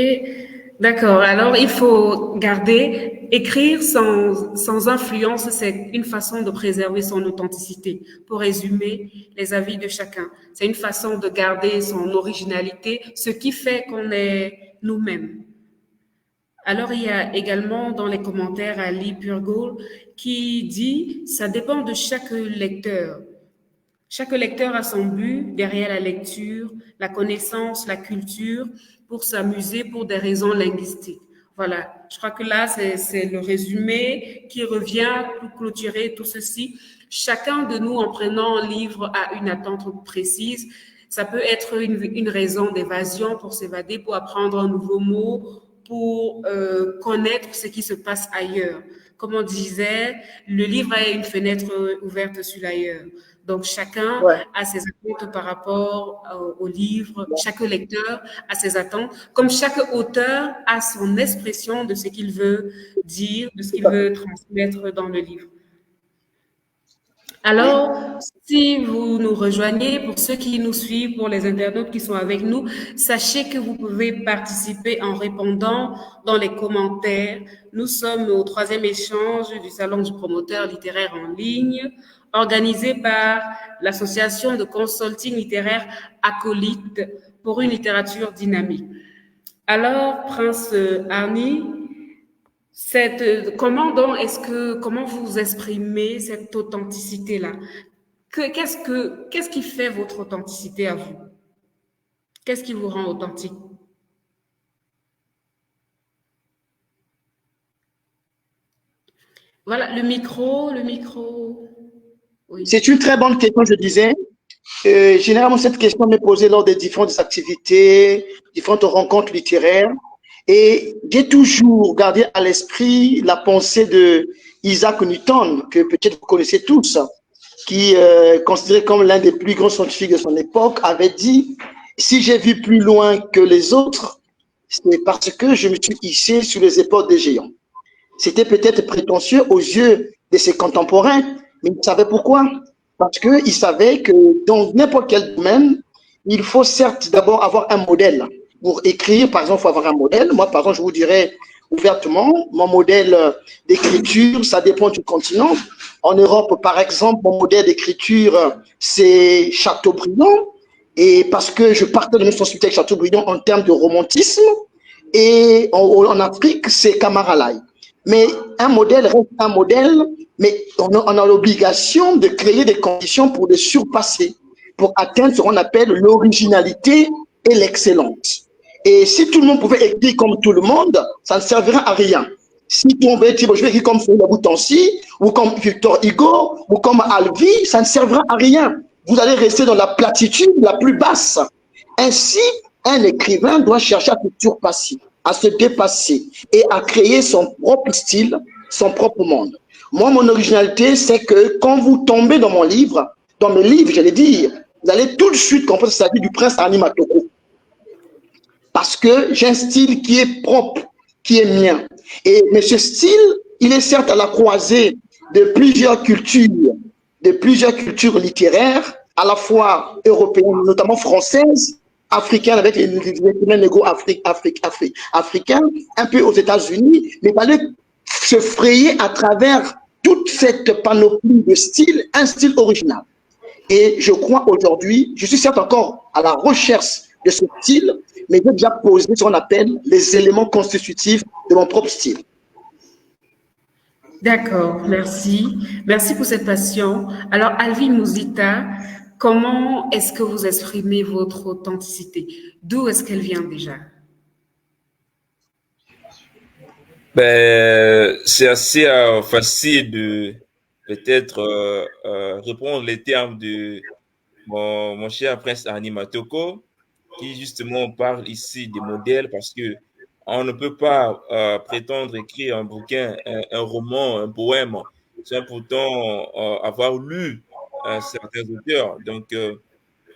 d'accord. Alors, il faut garder, écrire sans influence, c'est une façon de préserver son authenticité. Pour résumer les avis de chacun, c'est une façon de garder son originalité, ce qui fait qu'on est nous-mêmes. Alors, il y a également dans les commentaires Ali Purgold qui dit, ça dépend de chaque lecteur. Chaque lecteur a son but derrière la lecture, la connaissance, la culture, pour s'amuser pour des raisons linguistiques. Voilà, je crois que là, c'est le résumé qui revient pour clôturer tout ceci. Chacun de nous, en prenant un livre, a une attente précise. Ça peut être une raison d'évasion pour s'évader, pour apprendre un nouveau mot, pour connaître ce qui se passe ailleurs. Comme on disait, le livre est une fenêtre ouverte sur l'ailleurs. Donc, chacun Ouais. a ses attentes par rapport au livre, chaque lecteur a ses attentes, comme chaque auteur a son expression de ce qu'il veut dire, de ce qu'il veut transmettre dans le livre. Alors, si vous nous rejoignez, pour ceux qui nous suivent, pour les internautes qui sont avec nous, sachez que vous pouvez participer en répondant dans les commentaires. Nous sommes au 3e échange du Salon du promoteur littéraire en ligne, organisé par l'Association de consulting littéraire Acolyte pour une littérature dynamique. Alors, Prince Arnie, comment vous exprimez cette authenticité-là? Qu'est-ce qui fait votre authenticité à vous? Qu'est-ce qui vous rend authentique? Voilà, le micro. Oui. C'est une très bonne question, je disais. Généralement, cette question m'est posée lors des différentes activités, différentes rencontres littéraires. Et j'ai toujours gardé à l'esprit la pensée de Isaac Newton, que peut-être vous connaissez tous, qui considéré comme l'un des plus grands scientifiques de son époque, avait dit, si j'ai vu plus loin que les autres, c'est parce que je me suis hissé sur les épaules des géants. C'était peut-être prétentieux aux yeux de ses contemporains, mais il savait pourquoi. Parce qu'il savait que dans n'importe quel domaine, il faut certes d'abord avoir un modèle. Pour écrire, par exemple, il faut avoir un modèle. Moi, par exemple, je vous dirais ouvertement, mon modèle d'écriture, ça dépend du continent. En Europe, par exemple, mon modèle d'écriture, c'est Chateaubriand. Et parce que je partage de mes sensibilités avec Chateaubriand en termes de romantisme. Et en Afrique, c'est Kamaralai. Mais un modèle reste un modèle, mais on a l'obligation de créer des conditions pour le surpasser, pour atteindre ce qu'on appelle l'originalité et l'excellence. Et si tout le monde pouvait écrire comme tout le monde, ça ne servirait à rien. Si tout le monde veut dire, je vais écrire comme Foucault Boutancy, ou comme Victor Hugo, ou comme Alvi, ça ne servira à rien. Vous allez rester dans la platitude la plus basse. Ainsi, un écrivain doit chercher à se surpasser, à se dépasser et à créer son propre style, son propre monde. Moi, mon originalité, c'est que quand vous tombez dans mon livre, dans mes livres, j'allais dire, vous allez tout de suite comprendre qu'il s'agit du prince Arnie Matoko. Parce que j'ai un style qui est propre, qui est mien. Mais ce style, il est certes à la croisée de plusieurs cultures littéraires, à la fois européennes, notamment françaises, africaines avec les négo-africains, un peu aux États-Unis, mais il fallait se frayer à travers toute cette panoplie de styles, un style original. Et je crois aujourd'hui, je suis certes encore à la recherche de ce style, mais j'ai déjà posé ce qu'on appelle les éléments constitutifs de mon propre style. D'accord, merci. Merci pour cette passion. Alors, Alvi Mouzita, comment est-ce que vous exprimez votre authenticité? D'où est-ce qu'elle vient déjà? C'est assez facile de peut-être reprendre les termes de mon cher prince Arnie Matoko, qui justement parle ici des modèles, parce que on ne peut pas prétendre écrire un bouquin, un roman, un poème, sans pourtant avoir lu certains auteurs. Donc,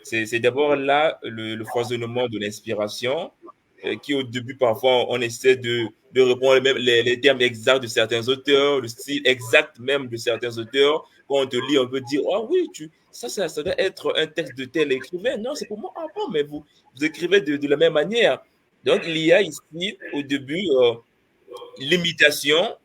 c'est d'abord là le foisonnement de l'inspiration. qui au début, parfois, on essaie de reprendre les termes exacts de certains auteurs, le style exact même de certains auteurs. Quand on te lit, on peut dire, ah oui, ça doit être un texte de tel écrivain. Non, c'est pour moi, ah bon, mais vous écrivez de la même manière. Donc, il y a ici, au début, l'imitation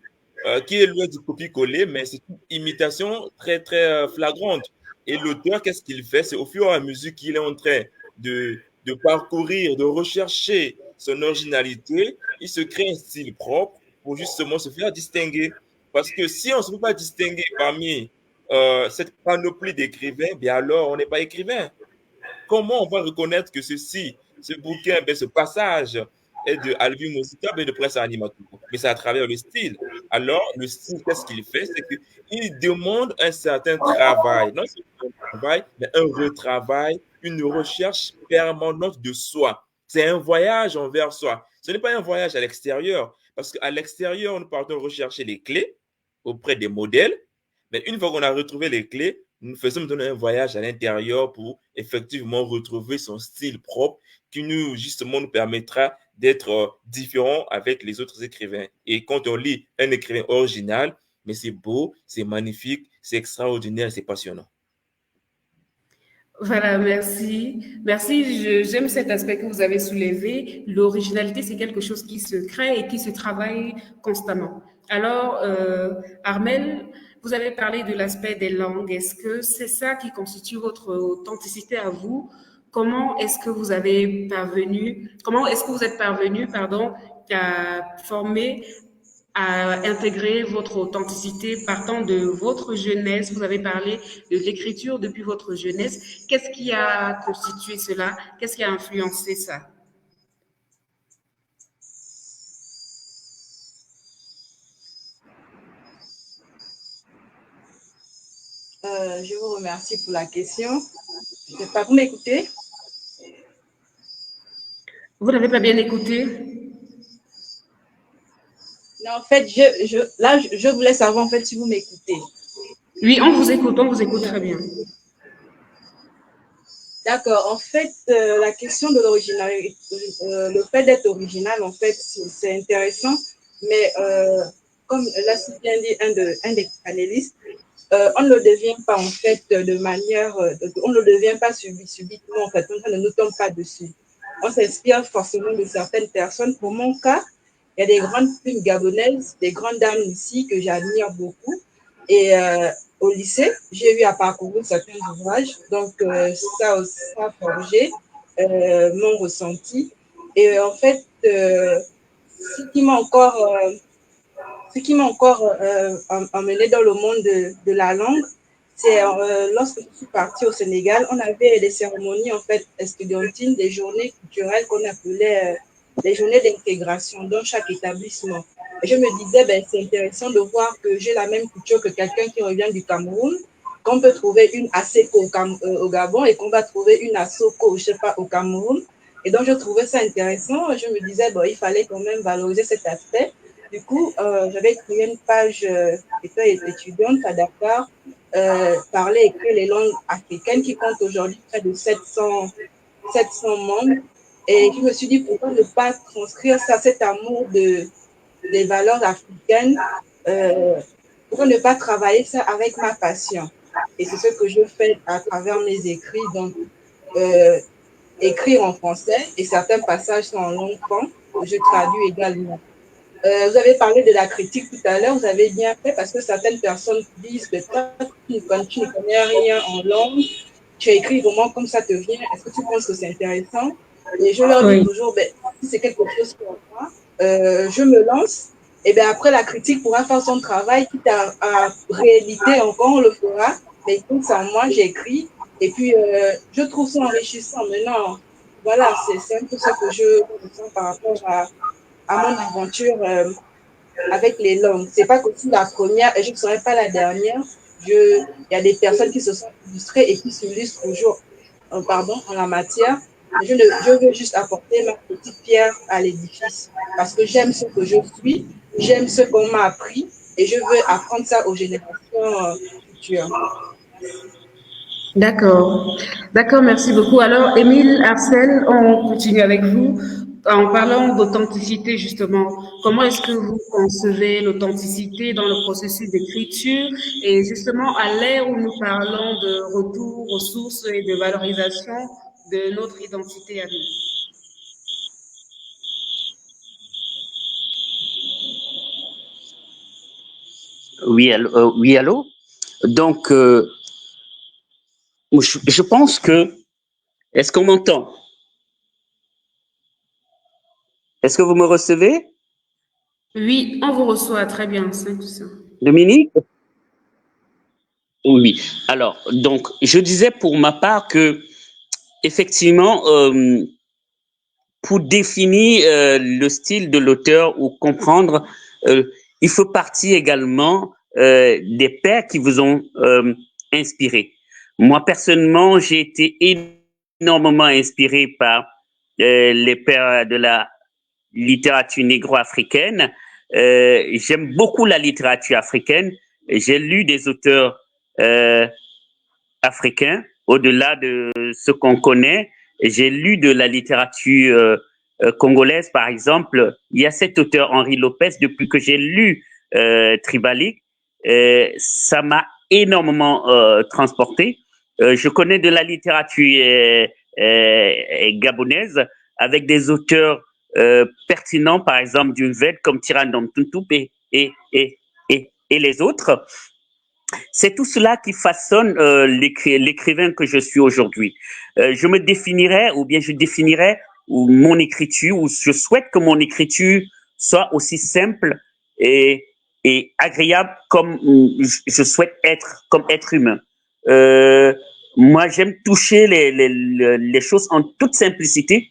qui est loin du copier-coller, mais c'est une imitation très, très flagrante. Et l'auteur, qu'est-ce qu'il fait? C'est au fur et à mesure qu'il est en train de parcourir, de rechercher son originalité, il se crée un style propre pour justement se faire distinguer. Parce que si on ne se peut pas distinguer parmi cette panoplie d'écrivains, bien alors on n'est pas écrivain. Comment on va reconnaître que ce bouquin, ce passage est de Alvin Mosita, de Prince Arni Matoko? Mais c'est à travers le style. Alors, le style, qu'est-ce qu'il fait? C'est qu'il demande un certain travail. Non seulement un travail, mais un retravail, une recherche permanente de soi. C'est un voyage envers soi. Ce n'est pas un voyage à l'extérieur. Parce qu'à l'extérieur, nous partons rechercher les clés auprès des modèles. Mais une fois qu'on a retrouvé les clés, nous faisons maintenant un voyage à l'intérieur pour effectivement retrouver son style propre qui justement nous permettra d'être différents avec les autres écrivains. Et quand on lit un écrivain original, mais c'est beau, c'est magnifique, c'est extraordinaire, c'est passionnant. Voilà, merci. Merci, j'aime cet aspect que vous avez soulevé. L'originalité, c'est quelque chose qui se crée et qui se travaille constamment. Alors, Armel, vous avez parlé de l'aspect des langues. Est-ce que c'est ça qui constitue votre authenticité à vous? Comment est-ce que vous êtes parvenu, à former, à intégrer votre authenticité partant de votre jeunesse? Vous avez parlé de l'écriture depuis votre jeunesse. Qu'est-ce qui a constitué cela? Qu'est-ce qui a influencé ça? Je vous remercie pour la question. Je ne sais pas, vous m'écoutez? Vous n'avez pas bien écouté? Non, en fait, je voulais savoir en fait si vous m'écoutez. Oui, on vous écoute très bien. D'accord. En fait, la question de l'originalité, le fait d'être original, en fait, c'est intéressant, mais comme l'a si bien dit un des panélistes, on ne le devient pas en fait de manière, on ne le devient pas subitement en fait, on ne nous tombe pas dessus. On s'inspire forcément de certaines personnes. Pour mon cas, il y a des grandes plumes gabonaises, des grandes dames ici que j'admire beaucoup. Et au lycée, j'ai eu à parcourir certains ouvrages, donc ça a forgé mon ressenti. Et en fait, ce qui m'a encore emmené dans le monde de la langue, c'est lorsque je suis partie au Sénégal, on avait des cérémonies en fait estudiantines, des journées culturelles qu'on appelait les journées d'intégration dans chaque établissement. Et je me disais, ben, c'est intéressant de voir que j'ai la même culture que quelqu'un qui revient du Cameroun, qu'on peut trouver une ASECO au Gabon et qu'on va trouver une ASOCO, je sais pas, au Cameroun. Et donc, je trouvais ça intéressant. Je me disais, bon, il fallait quand même valoriser cet aspect. Du coup, j'avais créé une page étant étudiante à Dakar, parler et écrire les langues africaines qui comptent aujourd'hui près de 700 membres. Et je me suis dit, pourquoi ne pas transcrire ça, cet amour des valeurs africaines, pourquoi ne pas travailler ça avec ma passion? Et c'est ce que je fais à travers mes écrits. Donc, écrire en français et certains passages sont en langue franc, je traduis également. Vous avez parlé de la critique tout à l'heure, vous avez bien fait parce que certaines personnes disent que quand tu ne connais rien en langue, tu écris vraiment comme ça te vient. Est-ce que tu penses que c'est intéressant? Et je leur dis toujours, ben, si c'est quelque chose pour moi, je me lance. Et bien après, la critique pourra faire son travail, quitte à rééditer encore, on le fera. Mais écoute, ça, moi, j'écris. Et puis, je trouve ça enrichissant. Maintenant, voilà, c'est un peu ça que je ressens par rapport à mon aventure avec les langues. C'est pas que c'est la première et je ne serai pas la dernière. Il y a des personnes qui se sont illustrées et qui s'illustrent toujours en la matière. Je veux juste apporter ma petite pierre à l'édifice parce que j'aime ce que je suis, j'aime ce qu'on m'a appris et je veux apprendre ça aux générations futures. D'accord, merci beaucoup. Alors, Émile, Arcel, on continue avec vous. En parlant d'authenticité, justement, comment est-ce que vous concevez l'authenticité dans le processus d'écriture et justement à l'ère où nous parlons de retour aux sources et de valorisation de notre identité à nous? Oui, allô? Donc, je pense que, est-ce qu'on m'entend? Est-ce que vous me recevez, Oui, on vous reçoit très bien, 5%. Dominique? Oui. Alors, donc, je disais pour ma part que, effectivement, pour définir le style de l'auteur ou comprendre, euh, il faut partir également des pairs qui vous ont inspiré. Moi, personnellement, j'ai été énormément inspiré par les pairs de la littérature négro-africaine. J'aime beaucoup la littérature africaine. J'ai lu des auteurs africains, au-delà de ce qu'on connaît. J'ai lu de la littérature congolaise, par exemple. Il y a cet auteur, Henri Lopez, depuis que j'ai lu Tribalic, ça m'a énormément transporté. Je connais de la littérature gabonaise avec des auteurs pertinents, par exemple, d'une veine comme Tirandom Tuntup et les autres. C'est tout cela qui façonne l'écrivain que je suis aujourd'hui. Je me définirais, ou bien je définirais mon écriture, ou je souhaite que mon écriture soit aussi simple et agréable comme je souhaite être comme être humain. Moi, j'aime toucher les choses en toute simplicité,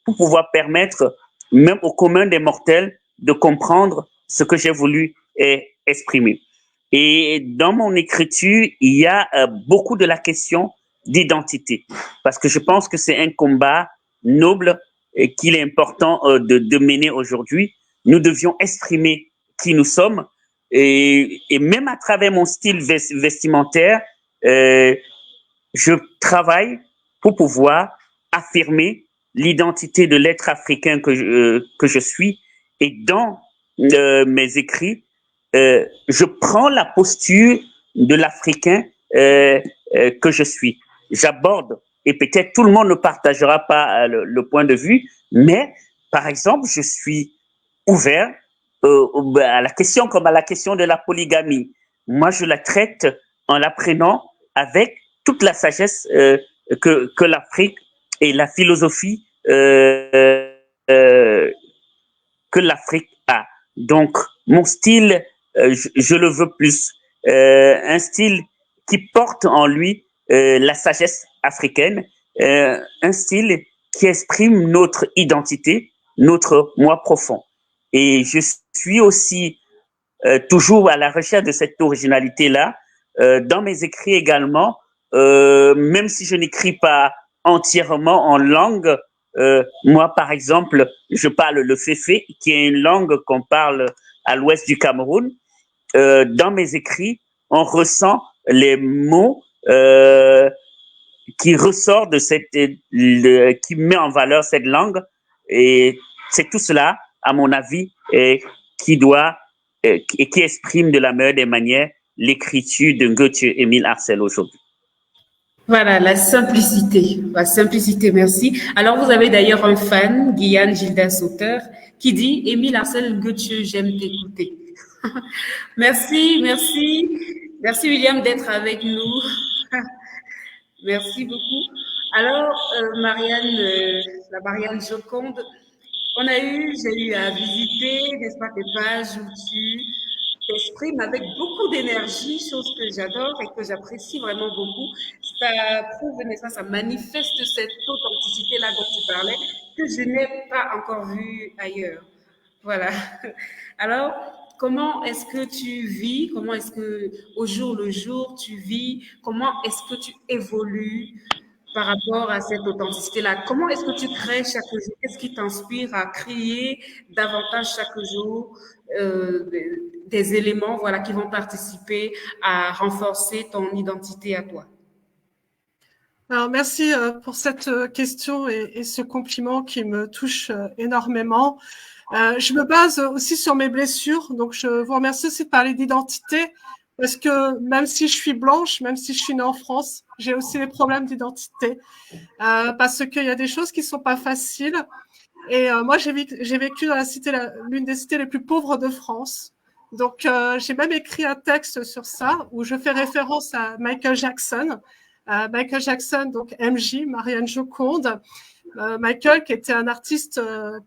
pour pouvoir permettre même au commun des mortels de comprendre ce que j'ai voulu exprimer. Et dans mon écriture, il y a beaucoup de la question d'identité, parce que je pense que c'est un combat noble et qu'il est important de mener aujourd'hui. Nous devions exprimer qui nous sommes, et même à travers mon style vestimentaire, je travaille pour pouvoir affirmer l'identité de l'être africain que je suis. Et dans mes écrits, je prends la posture de l'Africain que je suis. J'aborde, et peut-être tout le monde ne partagera pas le point de vue, mais par exemple, je suis ouvert à la question comme à la question de la polygamie. Moi, je la traite en la prenant avec toute la sagesse que l'Afrique et la philosophie que l'Afrique a. Donc, mon style, je le veux plus. Un style qui porte en lui la sagesse africaine, un style qui exprime notre identité, notre moi profond. Et je suis aussi toujours à la recherche de cette originalité-là, dans mes écrits également, même si je n'écris pas entièrement en langue. Moi, par exemple, je parle le féfé, qui est une langue qu'on parle à l'ouest du Cameroun. Dans mes écrits, on ressent les mots qui ressortent de qui met en valeur cette langue. Et c'est tout cela, à mon avis, qui doit et qui exprime de la meilleure des manières l'écriture de Goethe-Émile Arcel aujourd'hui. Voilà, la simplicité. La simplicité, merci. Alors, vous avez d'ailleurs un fan, Guyane Gilda Sauter, qui dit « Émile Arcel Goethe, j'aime t'écouter ». Merci, merci. Merci, William, d'être avec nous. Merci beaucoup. Alors, Marianne, la Marianne Joconde, j'ai eu à visiter, n'est-ce pas, tes pages où tu t'exprimes avec beaucoup d'énergie, chose que j'adore et que j'apprécie vraiment beaucoup. Ça prouve, n'est-ce pas, ça manifeste cette authenticité-là dont tu parlais, que je n'ai pas encore vue ailleurs. Voilà. Alors, comment est-ce que tu vis? Comment est-ce que, au jour le jour, tu vis? Comment est-ce que tu évolues par rapport à cette authenticité-là? Comment est-ce que tu crées chaque jour? Qu'est-ce qui t'inspire à créer davantage chaque jour des éléments, voilà, qui vont participer à renforcer ton identité à toi? Alors, merci pour cette question et ce compliment qui me touche énormément. Je me base aussi sur mes blessures, donc je vous remercie aussi de parler d'identité, parce que même si je suis blanche, même si je suis née en France, j'ai aussi des problèmes d'identité, parce qu'il y a des choses qui sont pas faciles. Et moi, j'ai vécu dans l'une des cités les plus pauvres de France. Donc, j'ai même écrit un texte sur ça où je fais référence à Michael Jackson. Michael Jackson, donc MJ, Marianne Joconde. Michael, qui était un artiste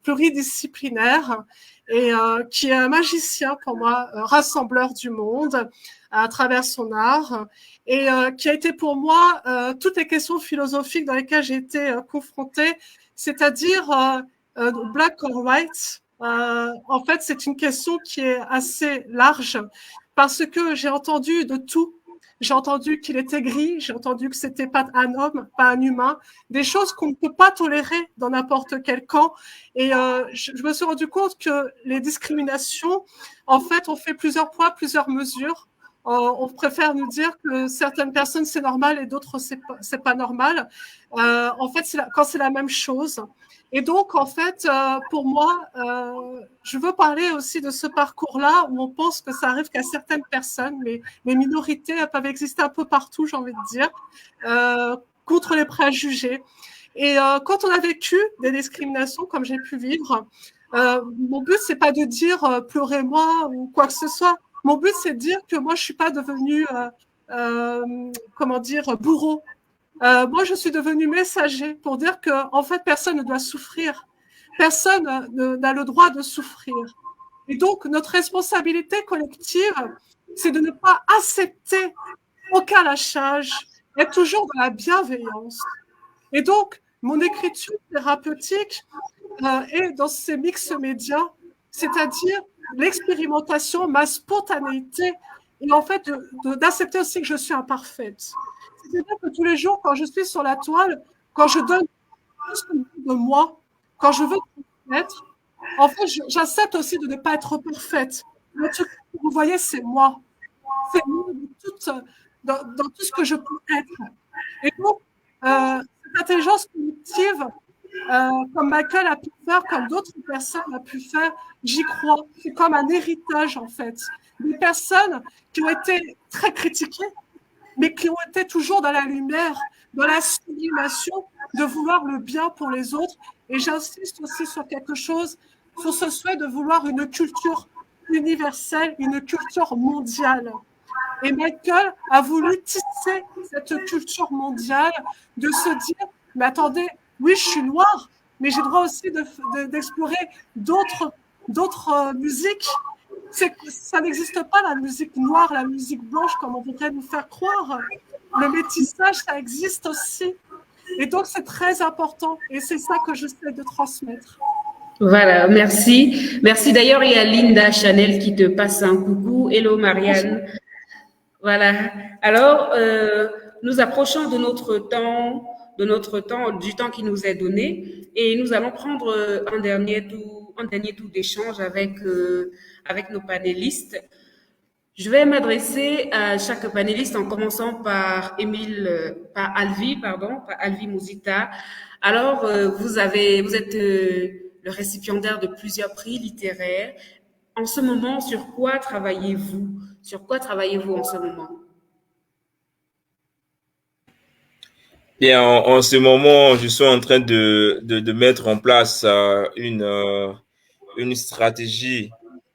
pluridisciplinaire et qui est un magicien pour moi, rassembleur du monde à travers son art et qui a été pour moi toutes les questions philosophiques dans lesquelles j'ai été confrontée, c'est-à-dire black or white. En fait, c'est une question qui est assez large parce que j'ai entendu de tout. J'ai entendu qu'il était gris, j'ai entendu que c'était pas un homme, pas un humain, des choses qu'on ne peut pas tolérer dans n'importe quel camp. Et je me suis rendu compte que les discriminations, en fait, on fait plusieurs poids, plusieurs mesures. On préfère nous dire que certaines personnes c'est normal et d'autres c'est pas normal. En fait, quand c'est la même chose. Et donc, en fait, pour moi, je veux parler aussi de ce parcours-là où on pense que ça arrive qu'à certaines personnes, mais les minorités peuvent exister un peu partout, j'ai envie de dire, contre les préjugés. Et quand on a vécu des discriminations comme j'ai pu vivre, mon but, c'est pas de dire pleurez-moi ou quoi que ce soit. Mon but, c'est de dire que moi, je suis pas devenue, comment dire, bourreau. Moi, je suis devenue messager pour dire que, en fait, personne ne doit souffrir. Personne n'a le droit de souffrir. Et donc, notre responsabilité collective, c'est de ne pas accepter aucun lâchage, être toujours dans la bienveillance. Et donc, mon écriture thérapeutique est dans ces mix médias, c'est-à-dire l'expérimentation, ma spontanéité, et en fait, d'accepter aussi que je suis imparfaite. C'est-à-dire que tous les jours, quand je suis sur la toile, quand je donne de moi, quand je veux transmettre, en fait, j'accepte aussi de ne pas être parfaite. Le truc que vous voyez, c'est moi. C'est moi dans tout ce que je peux être. Et donc, cette intelligence collective, comme Michael a pu faire, comme d'autres personnes ont pu faire, j'y crois. C'est comme un héritage, en fait. Des personnes qui ont été très critiquées, mais qui ont été toujours dans la lumière, dans la sublimation de vouloir le bien pour les autres. Et j'insiste aussi sur quelque chose, sur ce souhait de vouloir une culture universelle, une culture mondiale. Et Michael a voulu tisser cette culture mondiale, de se dire, mais attendez, oui, je suis noire, mais j'ai le droit aussi d'explorer d'autres musiques. Ça n'existe pas, la musique noire, la musique blanche, comme on voudrait nous faire croire. Le métissage, ça existe aussi. Et donc, c'est très important. Et c'est ça que j'essaie de transmettre. Voilà, merci. Merci. D'ailleurs, il y a Linda Chanel qui te passe un coucou. Hello, Marianne. Voilà. Alors, nous approchons de notre temps, du temps qui nous est donné, et nous allons prendre un dernier tour d'échange avec nos panélistes. Je vais m'adresser à chaque panéliste en commençant par Alvi Mouzita. Alors, vous êtes le récipiendaire de plusieurs prix littéraires. En ce moment, sur quoi travaillez-vous? Sur quoi travaillez-vous en ce moment? Bien, en ce moment, je suis en train de mettre en place une stratégie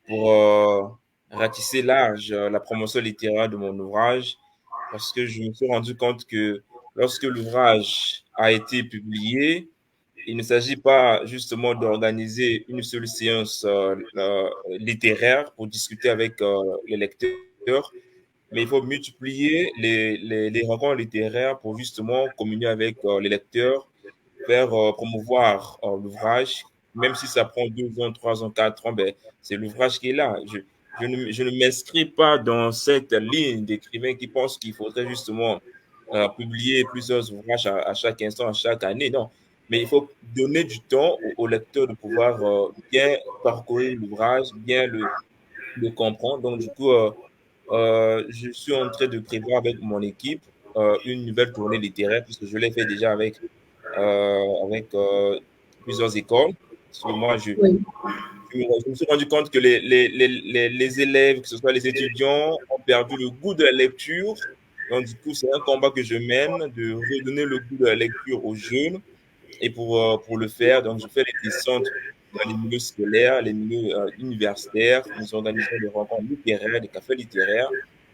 pour ratisser large la promotion littéraire de mon ouvrage, parce que je me suis rendu compte que lorsque l'ouvrage a été publié, il ne s'agit pas justement d'organiser une seule séance littéraire pour discuter avec les lecteurs, mais il faut multiplier les rencontres littéraires pour justement communier avec les lecteurs, faire promouvoir l'ouvrage, même si ça prend 2 ans, 3 ans, 4 ans, ben, c'est l'ouvrage qui est là. Je ne m'inscris pas dans cette ligne d'écrivain qui pense qu'il faudrait justement publier plusieurs ouvrages à chaque instant, à chaque année. Non, mais il faut donner du temps au lecteur de pouvoir bien parcourir l'ouvrage, bien le comprendre. Donc, du coup, je suis en train de prévoir avec mon équipe une nouvelle tournée littéraire, puisque je l'ai fait déjà avec plusieurs écoles. Parce que moi, Oui. je me suis rendu compte que les élèves, que ce soit les étudiants, ont perdu le goût de la lecture. Donc, du coup, c'est un combat que je mène de redonner le goût de la lecture aux jeunes. Et pour le faire, donc, je fais des descentes dans les milieux scolaires, les milieux universitaires. Nous organisons des rencontres littéraires, des cafés littéraires.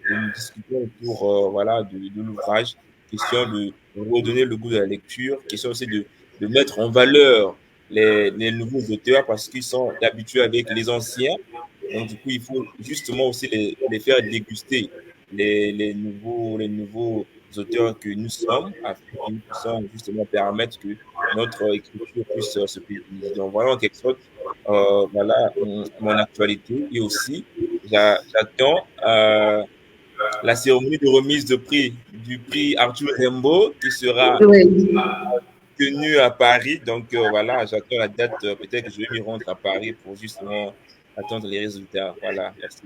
Et nous discutons autour voilà, de l'ouvrage. Question de redonner le goût de la lecture. Question aussi de mettre en valeur les nouveaux auteurs parce qu'ils sont habitués avec les anciens. Donc, du coup, il faut justement aussi les faire déguster les nouveaux auteurs que nous sommes afin que nous puissions justement permettre que notre écriture puisse se pérenniser. Donc, voilà en quelque sorte, voilà mon actualité. Et aussi, j'attends la cérémonie de remise de prix du prix Arthur Rimbaud qui sera Oui. tenu à Paris. Donc, voilà, j'attends la date. Peut-être que je vais m'y rendre à Paris pour justement attendre les résultats. Voilà, merci.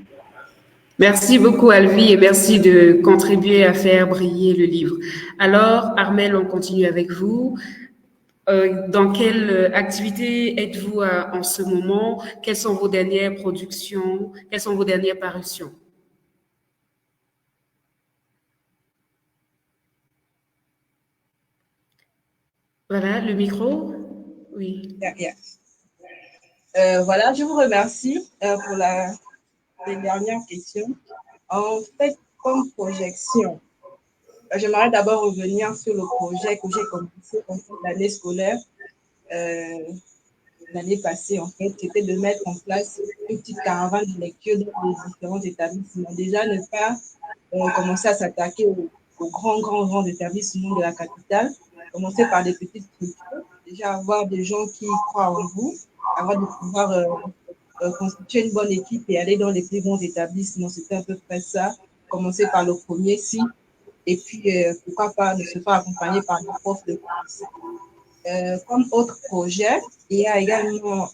Merci beaucoup, Alvi, et merci de contribuer à faire briller le livre. Alors, Armel, on continue avec vous. Dans quelle activité êtes-vous en ce moment? Quelles sont vos dernières productions? Quelles sont vos dernières parutions? Voilà, le micro. Oui. Voilà, je vous remercie pour les dernières questions. En fait, comme projection, j'aimerais d'abord revenir sur le projet que j'ai commencé en fait, l'année scolaire. L'année passée, en fait, c'était de mettre en place une petite caravane de lecture dans les différents établissements. Déjà, ne pas commencer à s'attaquer aux grands établissements de la capitale. Commencer par des petites structures. Déjà, avoir des gens qui croient en vous, avoir de pouvoir constituer une bonne équipe et aller dans les plus bons établissements. C'était à peu près ça. Commencer par le premier site et puis pourquoi pas ne se faire accompagner par des profs de français. Comme autre projet, il y a également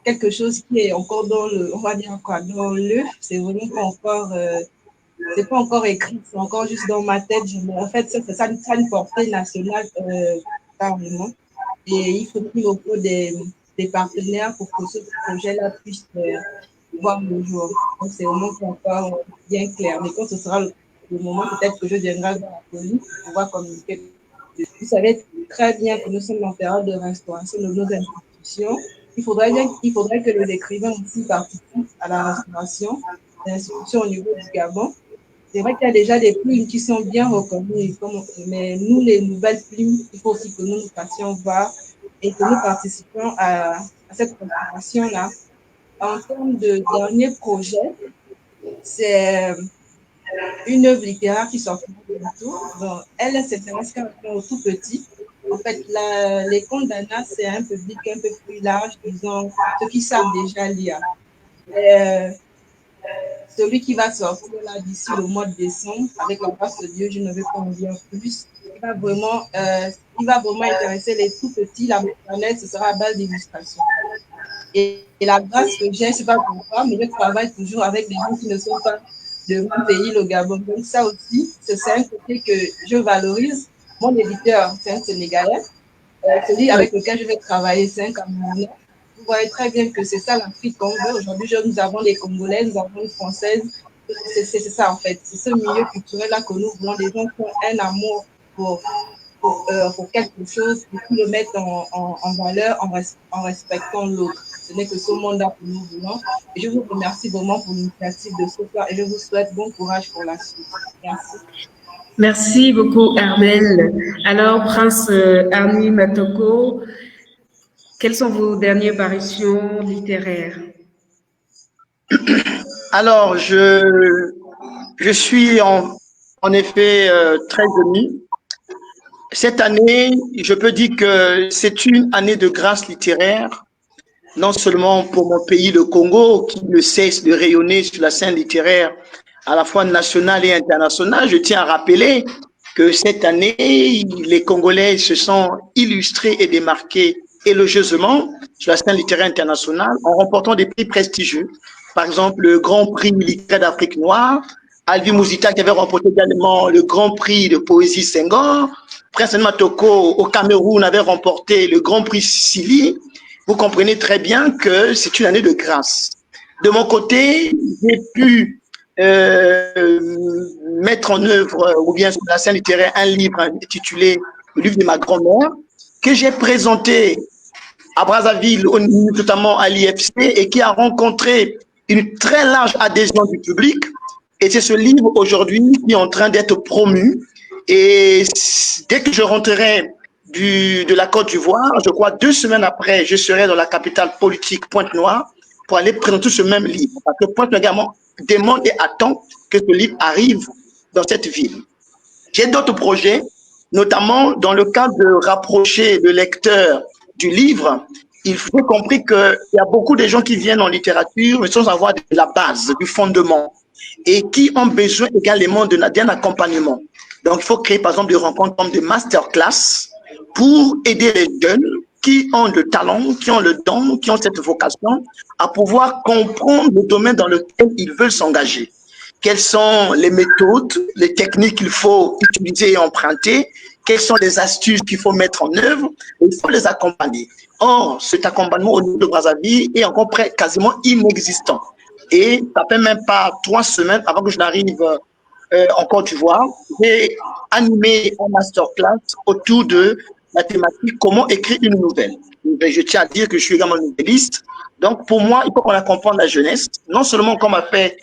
quelque chose qui est encore dans le, on va dire quoi, dans l'œuf. C'est vraiment pas encore, c'est pas encore écrit, c'est encore juste dans ma tête. En fait, ça une portée nationale carrément. Et il faut qu'il faut des partenaires pour que ce projet-là puisse voir le jour. Donc, c'est vraiment pas encore bien clair. Mais quand ce sera le moment, peut-être que je viendrai dans la police pour pouvoir communiquer. Vous savez très bien que nous sommes en période de restauration de nos institutions. Il faudrait que les écrivains aussi participent à la restauration des institutions au niveau du Gabon. C'est vrai qu'il y a déjà des plumes qui sont bien reconnues, mais nous, les nouvelles plumes, il faut aussi que nous nous fassions voir et que nous participions à cette restauration-là. En termes de dernier projet, c'est une œuvre littéraire qui sortira bientôt. Bon, elle s'intéresse quand même aux tout petits. En fait, les contes d'Anna, c'est un public un peu plus large, disons, ceux qui savent déjà lire. Celui qui va sortir là d'ici le mois de décembre, avec la grâce de Dieu, je ne vais pas en dire plus. Il va vraiment intéresser les tout petits. La maternelle, ce sera à base d'illustration. Et la grâce que j'ai, je ne sais pas pourquoi, mais je travaille toujours avec des gens qui ne sont pas de mon pays, le Gabon. Donc ça aussi, c'est un côté que je valorise. Mon éditeur, c'est un Sénégalais. Celui avec lequel je vais travailler, c'est un Camerounais. Vous voyez très bien que c'est ça l'Afrique qu'on veut. Aujourd'hui, nous avons les Congolais, nous avons les Françaises. C'est ça, en fait. C'est ce milieu culturel-là que nous voulons. Des gens qui ont un amour pour quelque chose, pour le mettre en valeur en respectant l'autre. Ce n'est que ce monde-là que nous voulons. Et je vous remercie vraiment pour l'initiative de ce soir et je vous souhaite bon courage pour la suite. Merci. Merci beaucoup, Armel. Alors, Prince Arni Matoko, quelles sont vos dernières parutions littéraires? Alors, je suis en effet très ému. Cette année, je peux dire que c'est une année de grâce littéraire, non seulement pour mon pays, le Congo, qui ne cesse de rayonner sur la scène littéraire à la fois nationale et internationale. Je tiens à rappeler que cette année, les Congolais se sont illustrés et démarqués élogieusement sur la scène littéraire internationale en remportant des prix prestigieux. Par exemple, le Grand Prix littéraire d'Afrique noire, Alvi Mouzita qui avait remporté également le Grand Prix de poésie Senghor. Prince Matoko au Cameroun avait remporté le Grand Prix Sicily. Vous comprenez très bien que c'est une année de grâce. De mon côté, j'ai pu mettre en œuvre, ou bien sur la scène littéraire, un livre intitulé « Le livre de ma grand-mère » que j'ai présenté à Brazzaville, notamment à l'IFC, et qui a rencontré une très large adhésion du public. Et c'est ce livre aujourd'hui qui est en train d'être promu. Et dès que je rentrerai de la Côte d'Ivoire, je crois 2 semaines après, je serai dans la capitale politique Pointe-Noire pour aller présenter ce même livre. Parce que Pointe-Noire également demande et attend que ce livre arrive dans cette ville. J'ai d'autres projets, notamment dans le cadre de rapprocher le lecteur du livre. Il faut compris qu'il y a beaucoup de gens qui viennent en littérature, mais sans avoir de la base, du fondement, et qui ont besoin également d'un accompagnement. Donc, il faut créer, par exemple, des rencontres comme des masterclass pour aider les jeunes qui ont le talent, qui ont le don, qui ont cette vocation à pouvoir comprendre le domaine dans lequel ils veulent s'engager. Quelles sont les méthodes, les techniques qu'il faut utiliser et emprunter, quelles sont les astuces qu'il faut mettre en œuvre, et il faut les accompagner. Or, cet accompagnement au niveau de Brazzaville est encore quasiment inexistant. Et ça fait même pas 3 semaines avant que je n'arrive en Côte d'Ivoire, j'ai animé un masterclass autour de la thématique « Comment écrire une nouvelle ». Je tiens à dire que je suis également nouvelliste. Donc, pour moi, il faut qu'on accompagne la jeunesse, non seulement comme a fait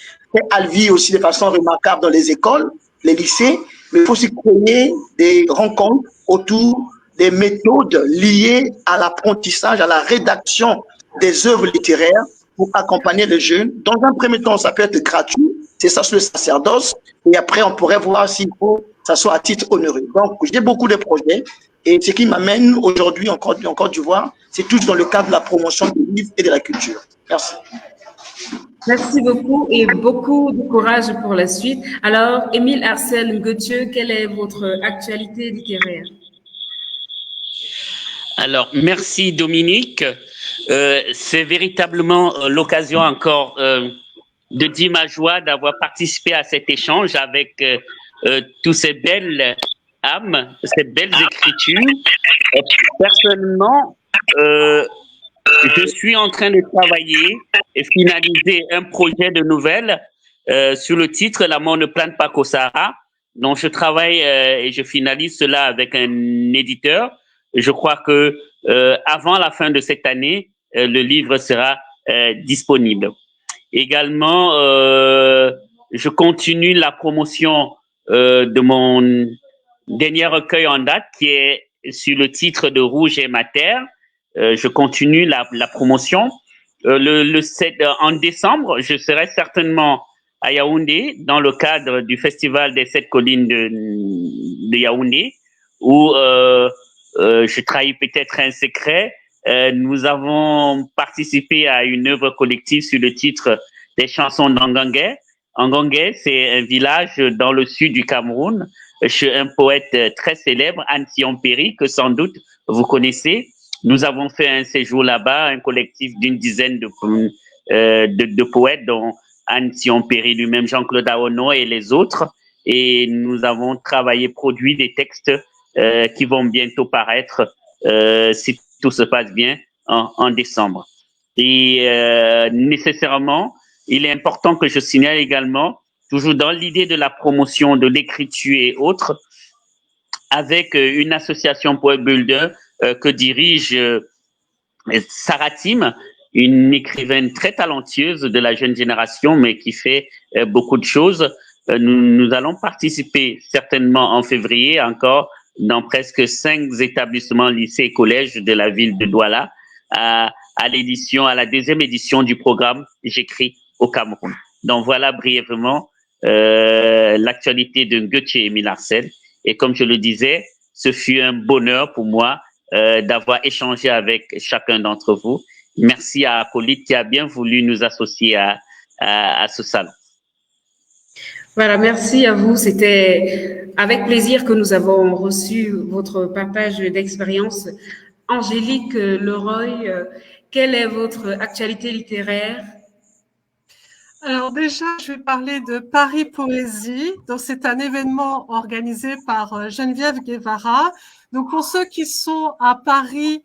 Alvi aussi de façon remarquable dans les écoles, les lycées, mais il faut aussi créer des rencontres autour des méthodes liées à l'apprentissage, à la rédaction des œuvres littéraires pour accompagner les jeunes. Dans un premier temps, ça peut être gratuit, c'est ça sur le sacerdoce, et après, on pourrait voir s'il faut que ça soit à titre honoré. Donc, j'ai beaucoup de projets, et ce qui m'amène aujourd'hui en Côte d'Ivoire, c'est tout dans le cadre de la promotion du livre et de la culture. Merci. Merci beaucoup et beaucoup de courage pour la suite. Alors, Émile Arcel Ngothieu, quelle est votre actualité littéraire? Alors, merci Dominique. C'est véritablement l'occasion encore de dire ma joie d'avoir participé à cet échange avec tous ces belles âmes, ces belles écritures. Personnellement, je suis en train de travailler et finaliser un projet de nouvelle sur le titre « La mort ne plane pas qu'au Sahara ». Donc, je travaille et je finalise cela avec un éditeur. Je crois que avant la fin de cette année, le livre sera disponible. Également, je continue la promotion de mon dernier recueil en date qui est sur le titre de Rouge et ma terre. Je continue la promotion. En décembre, je serai certainement à Yaoundé dans le cadre du Festival des 7 collines de Yaoundé où je trahis peut-être un secret. Nous avons participé à une œuvre collective sur le titre des chansons d'Angangé. Angangé, c'est un village dans le sud du Cameroun, chez un poète très célèbre, Anne Sion-Péry, que sans doute vous connaissez. Nous avons fait un séjour là-bas, un collectif d'une dizaine de poètes, dont Anne Sion-Péry lui-même, Jean-Claude Aono et les autres. Et nous avons travaillé, produit des textes qui vont bientôt paraître, si tout se passe bien, en décembre. Et nécessairement, il est important que je signale également, toujours dans l'idée de la promotion de l'écriture et autres, avec une association Poet Builder que dirige Sarah Tim, une écrivaine très talentueuse de la jeune génération, mais qui fait beaucoup de choses. Nous allons participer certainement en février encore dans presque 5 établissements, lycées et collèges de la ville de Douala à la 2e édition du programme J'écris au Cameroun. Donc voilà brièvement l'actualité de Ngothieu Émile Arcel. Et comme je le disais, ce fut un bonheur pour moi d'avoir échangé avec chacun d'entre vous. Merci à Apollite qui a bien voulu nous associer à ce salon. Voilà, merci à vous. C'était avec plaisir que nous avons reçu votre partage d'expérience. Angélique Leroy, quelle est votre actualité littéraire? Alors déjà, je vais parler de Paris Poésie. Donc c'est un événement organisé par Geneviève Guevara. Donc pour ceux qui sont à Paris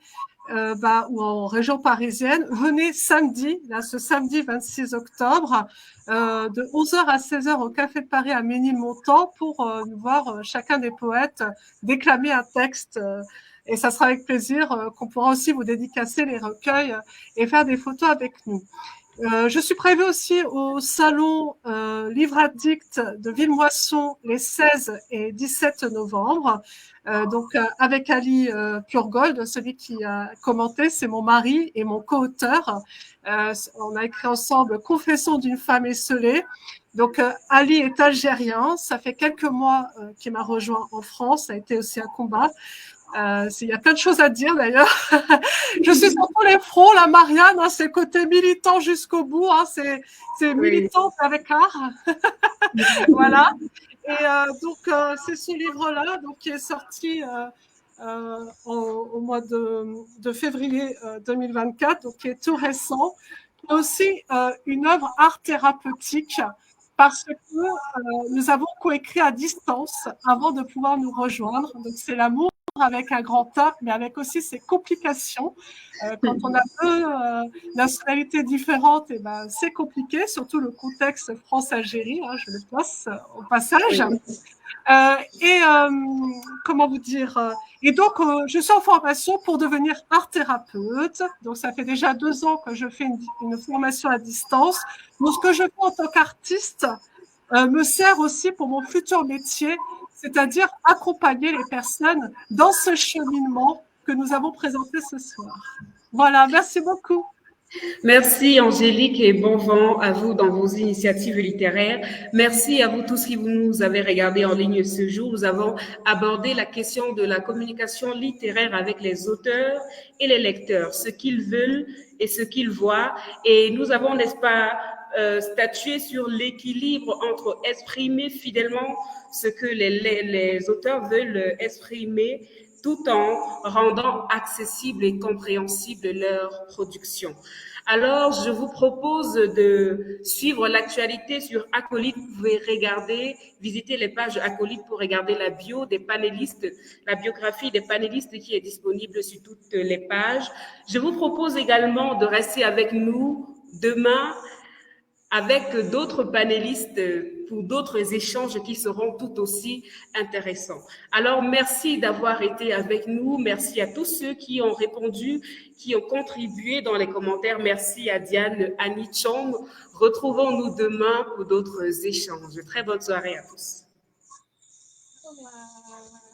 ou en région parisienne, venez samedi, là ce samedi 26 octobre, de 11h à 16h au Café de Paris à Ménilmontant pour nous voir chacun des poètes déclamer un texte. Et ça sera avec plaisir qu'on pourra aussi vous dédicacer les recueils et faire des photos avec nous. Je suis prévue aussi au salon Livre Addict de Villemoisson les 16 et 17 novembre. Avec Ali Purgold, celui qui a commenté, c'est mon mari et mon co-auteur. On a écrit ensemble Confession d'une femme esselée. Donc Ali est algérien, ça fait quelques mois qu'il m'a rejoint en France, ça a été aussi un combat. Il y a plein de choses à dire d'ailleurs. Je suis sur tous les fronts, la Marianne, hein, c'est le côté militant jusqu'au bout, hein, c'est militant avec art. Voilà. Et c'est ce livre-là qui est sorti au mois de février 2024, donc qui est tout récent. C'est aussi une œuvre art thérapeutique parce que nous avons coécrit à distance avant de pouvoir nous rejoindre. Donc c'est l'amour avec un grand A, mais avec aussi ses complications. Quand on a deux nationalités différentes, c'est compliqué, surtout le contexte France-Algérie, hein, je le place au passage. Comment vous dire et donc, je suis en formation pour devenir art thérapeute. Donc, ça fait déjà 2 ans que je fais une formation à distance. Donc, ce que je fais en tant qu'artiste me sert aussi pour mon futur métier, c'est-à-dire accompagner les personnes dans ce cheminement que nous avons présenté ce soir. Voilà, merci beaucoup. Merci Angélique et bon vent à vous dans vos initiatives littéraires. Merci à vous tous qui nous avez regardés en ligne ce jour. Nous avons abordé la question de la communication littéraire avec les auteurs et les lecteurs, ce qu'ils veulent et ce qu'ils voient. Et nous avons, n'est-ce pas, statué sur l'équilibre entre exprimer fidèlement ce que les auteurs veulent exprimer tout en rendant accessible et compréhensible leur production. Alors, je vous propose de suivre l'actualité sur Acolyte. Vous pouvez visiter les pages Acolyte pour regarder la bio des panélistes, la biographie des panélistes qui est disponible sur toutes les pages. Je vous propose également de rester avec nous demain avec d'autres panélistes pour d'autres échanges qui seront tout aussi intéressants. Alors, merci d'avoir été avec nous. Merci à tous ceux qui ont répondu, qui ont contribué dans les commentaires. Merci à Diane, Annie Chong. Retrouvons-nous demain pour d'autres échanges. Très bonne soirée à tous. Au revoir.